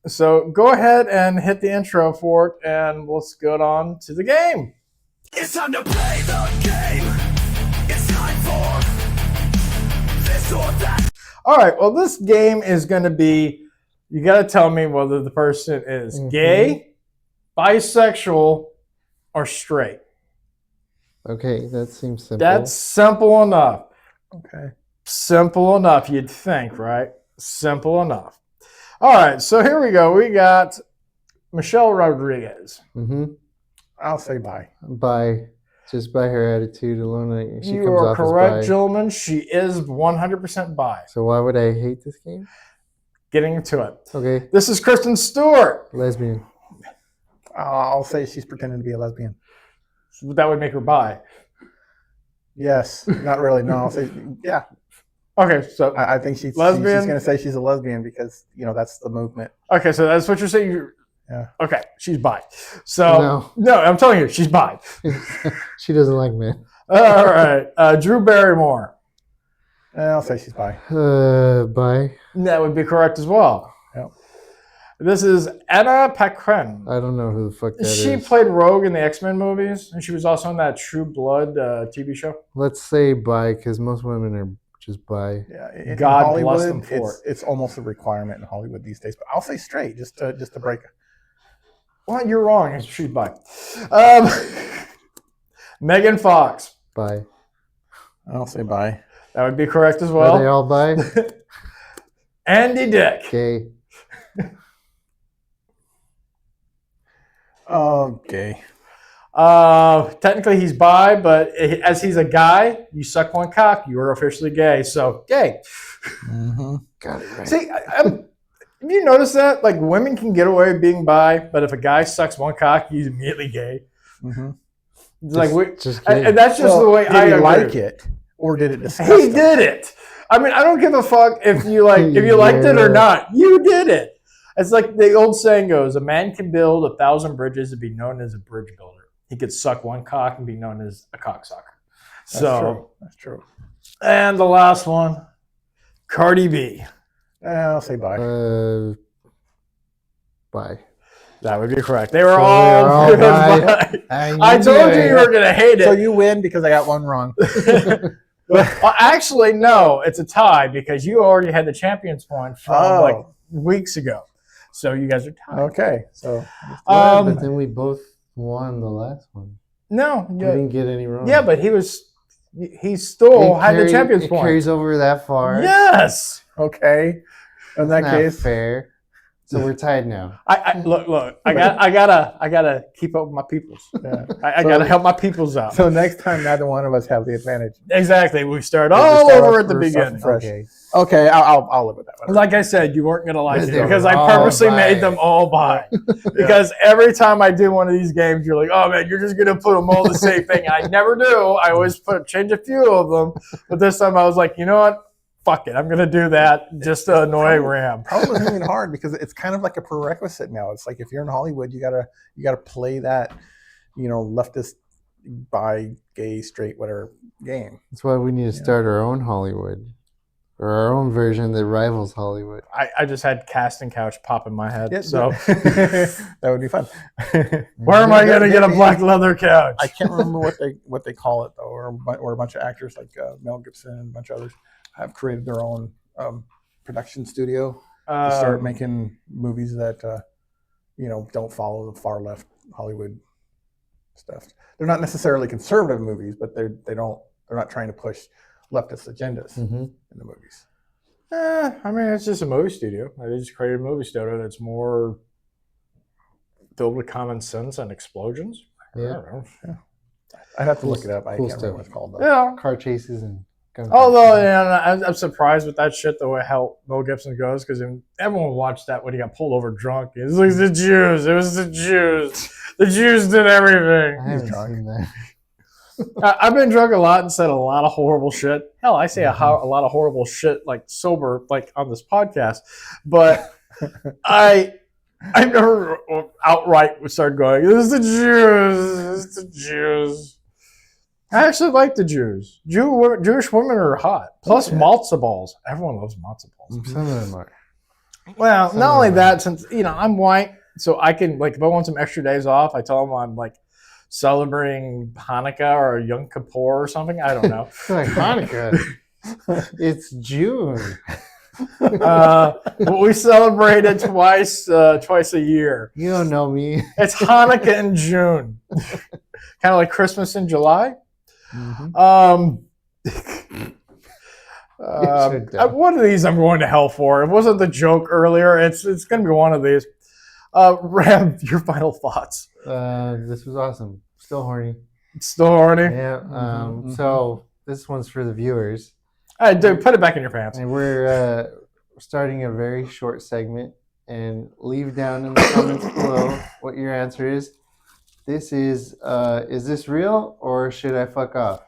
Speaker 1: So go ahead and hit the intro for it, and let's go on to the game.
Speaker 8: It's time to play the game. It's time for this or that.
Speaker 1: All right. Well, this game is going to be. You got to tell me whether the person is gay, bisexual, or straight.
Speaker 2: Okay, that seems simple.
Speaker 1: That's simple enough.
Speaker 3: Okay.
Speaker 1: Simple enough, you'd think, right? Simple enough. All right, so here we go. We got Michelle Rodriguez.
Speaker 3: I'll say bye.
Speaker 2: Bye. Just by her attitude alone, she
Speaker 1: You
Speaker 2: comes
Speaker 1: are
Speaker 2: off
Speaker 1: correct,
Speaker 2: as bi.
Speaker 1: gentlemen. She is 100% bi.
Speaker 2: So why would I hate this game?
Speaker 1: Getting into it.
Speaker 2: Okay.
Speaker 1: This is Kristen Stewart.
Speaker 2: Lesbian.
Speaker 3: I'll say she's pretending to be a lesbian.
Speaker 1: That would make her bi.
Speaker 3: Yes. Not really. No, I'll say yeah.
Speaker 1: Okay, so
Speaker 3: I think she's
Speaker 1: lesbian.
Speaker 3: She's going to say she's a lesbian because that's the movement.
Speaker 1: Okay, so that's what you're saying.
Speaker 3: Yeah.
Speaker 1: Okay, she's bi. So no, I'm telling you, she's bi.
Speaker 2: She doesn't like men.
Speaker 1: All right, Drew Barrymore.
Speaker 3: I'll say she's bi.
Speaker 2: Bi.
Speaker 1: That would be correct as well.
Speaker 3: Yep.
Speaker 1: This is Anna Paquin.
Speaker 2: I don't know who the fuck that is.
Speaker 1: She played Rogue in the X-Men movies, and she was also on that True Blood TV show.
Speaker 2: Let's say bi, because most women are just bi.
Speaker 3: Yeah.
Speaker 1: God
Speaker 3: Hollywood,
Speaker 1: bless them for it.
Speaker 3: It's almost a requirement in Hollywood these days. But I'll say straight, just to break it.
Speaker 1: Well, you're wrong. She's bi. Megan Fox.
Speaker 2: Bi.
Speaker 3: I'll say bi.
Speaker 1: That would be correct as well.
Speaker 2: Are they all bi?
Speaker 1: Andy Dick.
Speaker 2: Gay.
Speaker 3: Okay.
Speaker 1: Technically he's bi, but as he's a guy, you suck one cock, you are officially gay. So gay.
Speaker 2: Got it right.
Speaker 1: See, have you noticed that? Like women can get away with being bi, but if a guy sucks one cock, he's immediately gay. It's like and that's just the way I
Speaker 3: like it, or did it disgust
Speaker 1: He
Speaker 3: him?
Speaker 1: did it. I mean, I don't give a fuck if you liked it or not. You did it. It's like the old saying goes: a man can build 1,000 bridges and be known as a bridge builder. He could suck one cock and be known as a cocksucker.
Speaker 3: That's true.
Speaker 1: And the last one, Cardi B.
Speaker 3: I'll say bye.
Speaker 2: Bi.
Speaker 1: That would be correct. They were all
Speaker 2: bi.
Speaker 1: I told you were going to hate it.
Speaker 3: So you win because I got one wrong.
Speaker 1: Well, actually, no. It's a tie because you already had the champions point from like weeks ago. So you guys are tied.
Speaker 3: Okay. So,
Speaker 2: but then we both won the last one.
Speaker 1: No.
Speaker 2: We didn't get any wrong.
Speaker 1: Yeah, but he still had the champions point.
Speaker 2: It carries over that far.
Speaker 1: Yes.
Speaker 3: Okay. In that case,
Speaker 2: fair. So we're tied now.
Speaker 1: Look. I gotta keep up with my peoples.
Speaker 3: Yeah.
Speaker 1: I gotta help my peoples out.
Speaker 3: So next time, neither one of us have the advantage.
Speaker 1: Exactly. We start all over at the beginning.
Speaker 3: Okay. I'll live with that.
Speaker 1: Like I said, you weren't gonna like it
Speaker 2: They
Speaker 1: because
Speaker 2: were
Speaker 1: I
Speaker 2: all
Speaker 1: purposely
Speaker 2: bi.
Speaker 1: made them all bi. Because every time I do one of these games, you're like, "Oh man, you're just gonna put them all the same thing." I never do. I always change a few of them. But this time, I was like, you know what? Fuck it. I'm going to do that just to annoy Ram.
Speaker 3: Probably was really hard because it's kind of like a prerequisite now. It's like if you're in Hollywood, you gotta play that, leftist, bi, gay, straight, whatever game.
Speaker 2: That's why we need to start our own Hollywood. Or our own version that rivals Hollywood.
Speaker 1: I just had casting couch pop in my head.
Speaker 3: Yeah,
Speaker 1: So
Speaker 3: that would be fun.
Speaker 1: where am I going to get a black leather couch?
Speaker 3: I can't remember what they call it though, or a bunch of actors like Mel Gibson and a bunch of others have created their own production studio to start making movies that don't follow the far left Hollywood stuff. They're not necessarily conservative movies, but they're not trying to push leftist agendas in the movies.
Speaker 1: I mean, it's just a movie studio. They just created a movie studio that's more filled with common sense and explosions.
Speaker 2: Yeah.
Speaker 1: I don't know. Yeah.
Speaker 3: I'd have to look it up. I
Speaker 2: Cool
Speaker 3: can't remember what it's called though.
Speaker 1: Yeah.
Speaker 2: Car chases and gun
Speaker 1: Although,
Speaker 2: fights.
Speaker 1: I'm surprised with that shit, the way how Mel Gibson goes, because everyone watched that when he got pulled over drunk. It's like the Jews. It was the Jews. The Jews did everything.
Speaker 2: I haven't seen that.
Speaker 1: I've been drunk a lot and said a lot of horrible shit. Hell, I say a lot of horrible shit like sober, like on this podcast. But I never outright started going, "It's the Jews. It's the Jews." I actually like the Jews. Jewish women are hot. Plus matzo balls. Everyone loves matzo balls.
Speaker 2: Some of them are.
Speaker 1: Well, not only that, since I'm white, so I can if I want some extra days off, I tell them I'm celebrating Hanukkah or Yom Kippur or something. I don't know.
Speaker 2: Like Hanukkah. It's June.
Speaker 1: But we celebrate it twice a year.
Speaker 2: You don't know me.
Speaker 1: It's Hanukkah in June, kind of like Christmas in July. One of these I'm going to hell for. It wasn't the joke earlier. It's going to be one of these. Ram, your final thoughts.
Speaker 2: This was awesome. Still horny.
Speaker 1: Still horny?
Speaker 2: Yeah. So this one's for the viewers.
Speaker 1: All right, dude, put it back in your pants.
Speaker 2: And we're starting a very short segment. And leave down in the comments below what your answer is. This is this real or should I fuck off?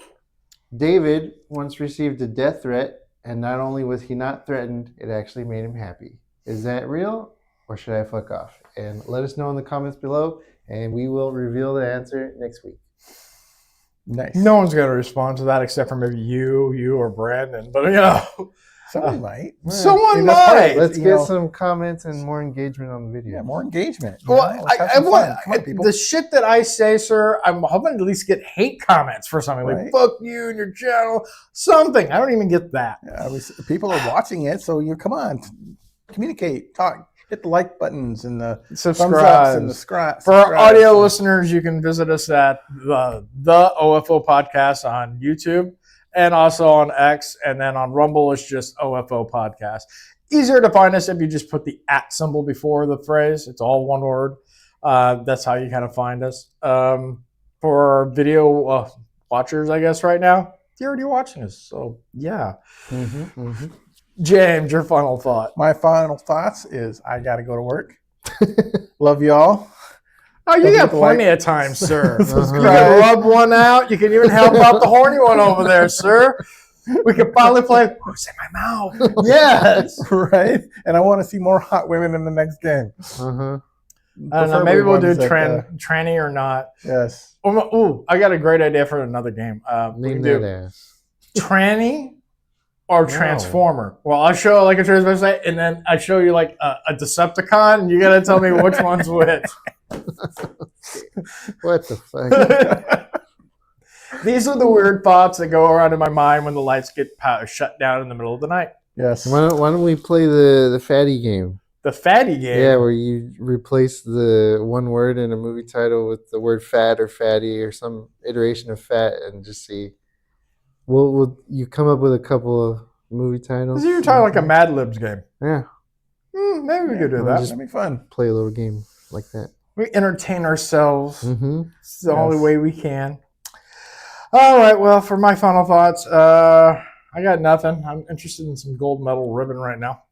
Speaker 2: David once received a death threat, and not only was he not threatened, it actually made him happy. Is that real or should I fuck off? And let us know in the comments below, and we will reveal the answer next week.
Speaker 3: Nice.
Speaker 1: No one's going to respond to that except for maybe you or Brandon. But,
Speaker 3: somebody might.
Speaker 1: Someone might.
Speaker 2: Let's get some comments and more engagement on the video.
Speaker 3: Yeah, more engagement.
Speaker 1: Well, I want the shit that I say, sir. I'm hoping to at least get hate comments for something like "fuck you" and your channel, something. I don't even get that.
Speaker 3: Yeah, people are watching it, so come on, communicate, talk. Hit the like buttons and the
Speaker 1: subscribe
Speaker 3: and the subscribe.
Speaker 1: For our audio listeners, you can visit us at the OFO podcast on YouTube and also on X, and then on Rumble it's just OFO podcast. Easier to find us if you just put the @ symbol before the phrase. It's all one word. That's how you kind of find us. For our video watchers, I guess right now, you're already watching us, so yeah. James, your final thought.
Speaker 3: My final thoughts is I got to go to work. Love y'all.
Speaker 1: Oh, you got plenty of time, sir. You can rub one out. You can even help out the horny one over there, sir. We can finally play Who's in My Mouth. Yes.
Speaker 3: Right? And I want to see more hot women in the next game.
Speaker 1: I don't know. Maybe we'll do tranny or not.
Speaker 3: Yes.
Speaker 1: Ooh, I got a great idea for another game. We can do tranny or Transformer. Well, I'll show a Transformer, and then I show you a Decepticon, and you got to tell me which one's which.
Speaker 2: What the fuck?
Speaker 1: These are the weird thoughts that go around in my mind when the lights get shut down in the middle of the night.
Speaker 3: Yes.
Speaker 2: Why don't we play the fatty game?
Speaker 1: The fatty game?
Speaker 2: Yeah, where you replace the one word in a movie title with the word fat or fatty or some iteration of fat and just see. You come up with a couple of movie titles?
Speaker 1: So you're talking like a Mad Libs game.
Speaker 2: Yeah.
Speaker 1: Maybe we could do that.
Speaker 3: That'd be fun.
Speaker 2: Play a little game like that.
Speaker 1: We entertain ourselves. It's the only way we can. All right. Well, for my final thoughts, I got nothing. I'm interested in some gold medal ribbon right now.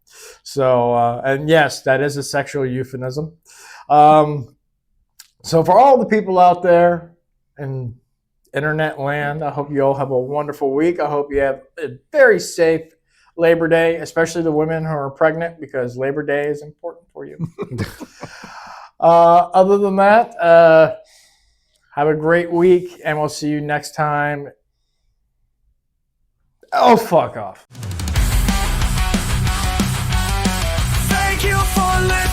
Speaker 1: So, and yes, that is a sexual euphemism. So for all the people out there in internet land, I hope you all have a wonderful week. I hope you have a very safe Labor Day, especially the women who are pregnant, because Labor Day is important for you. Other than that, have a great week, and we'll see you next time. Oh, fuck off.
Speaker 8: for let's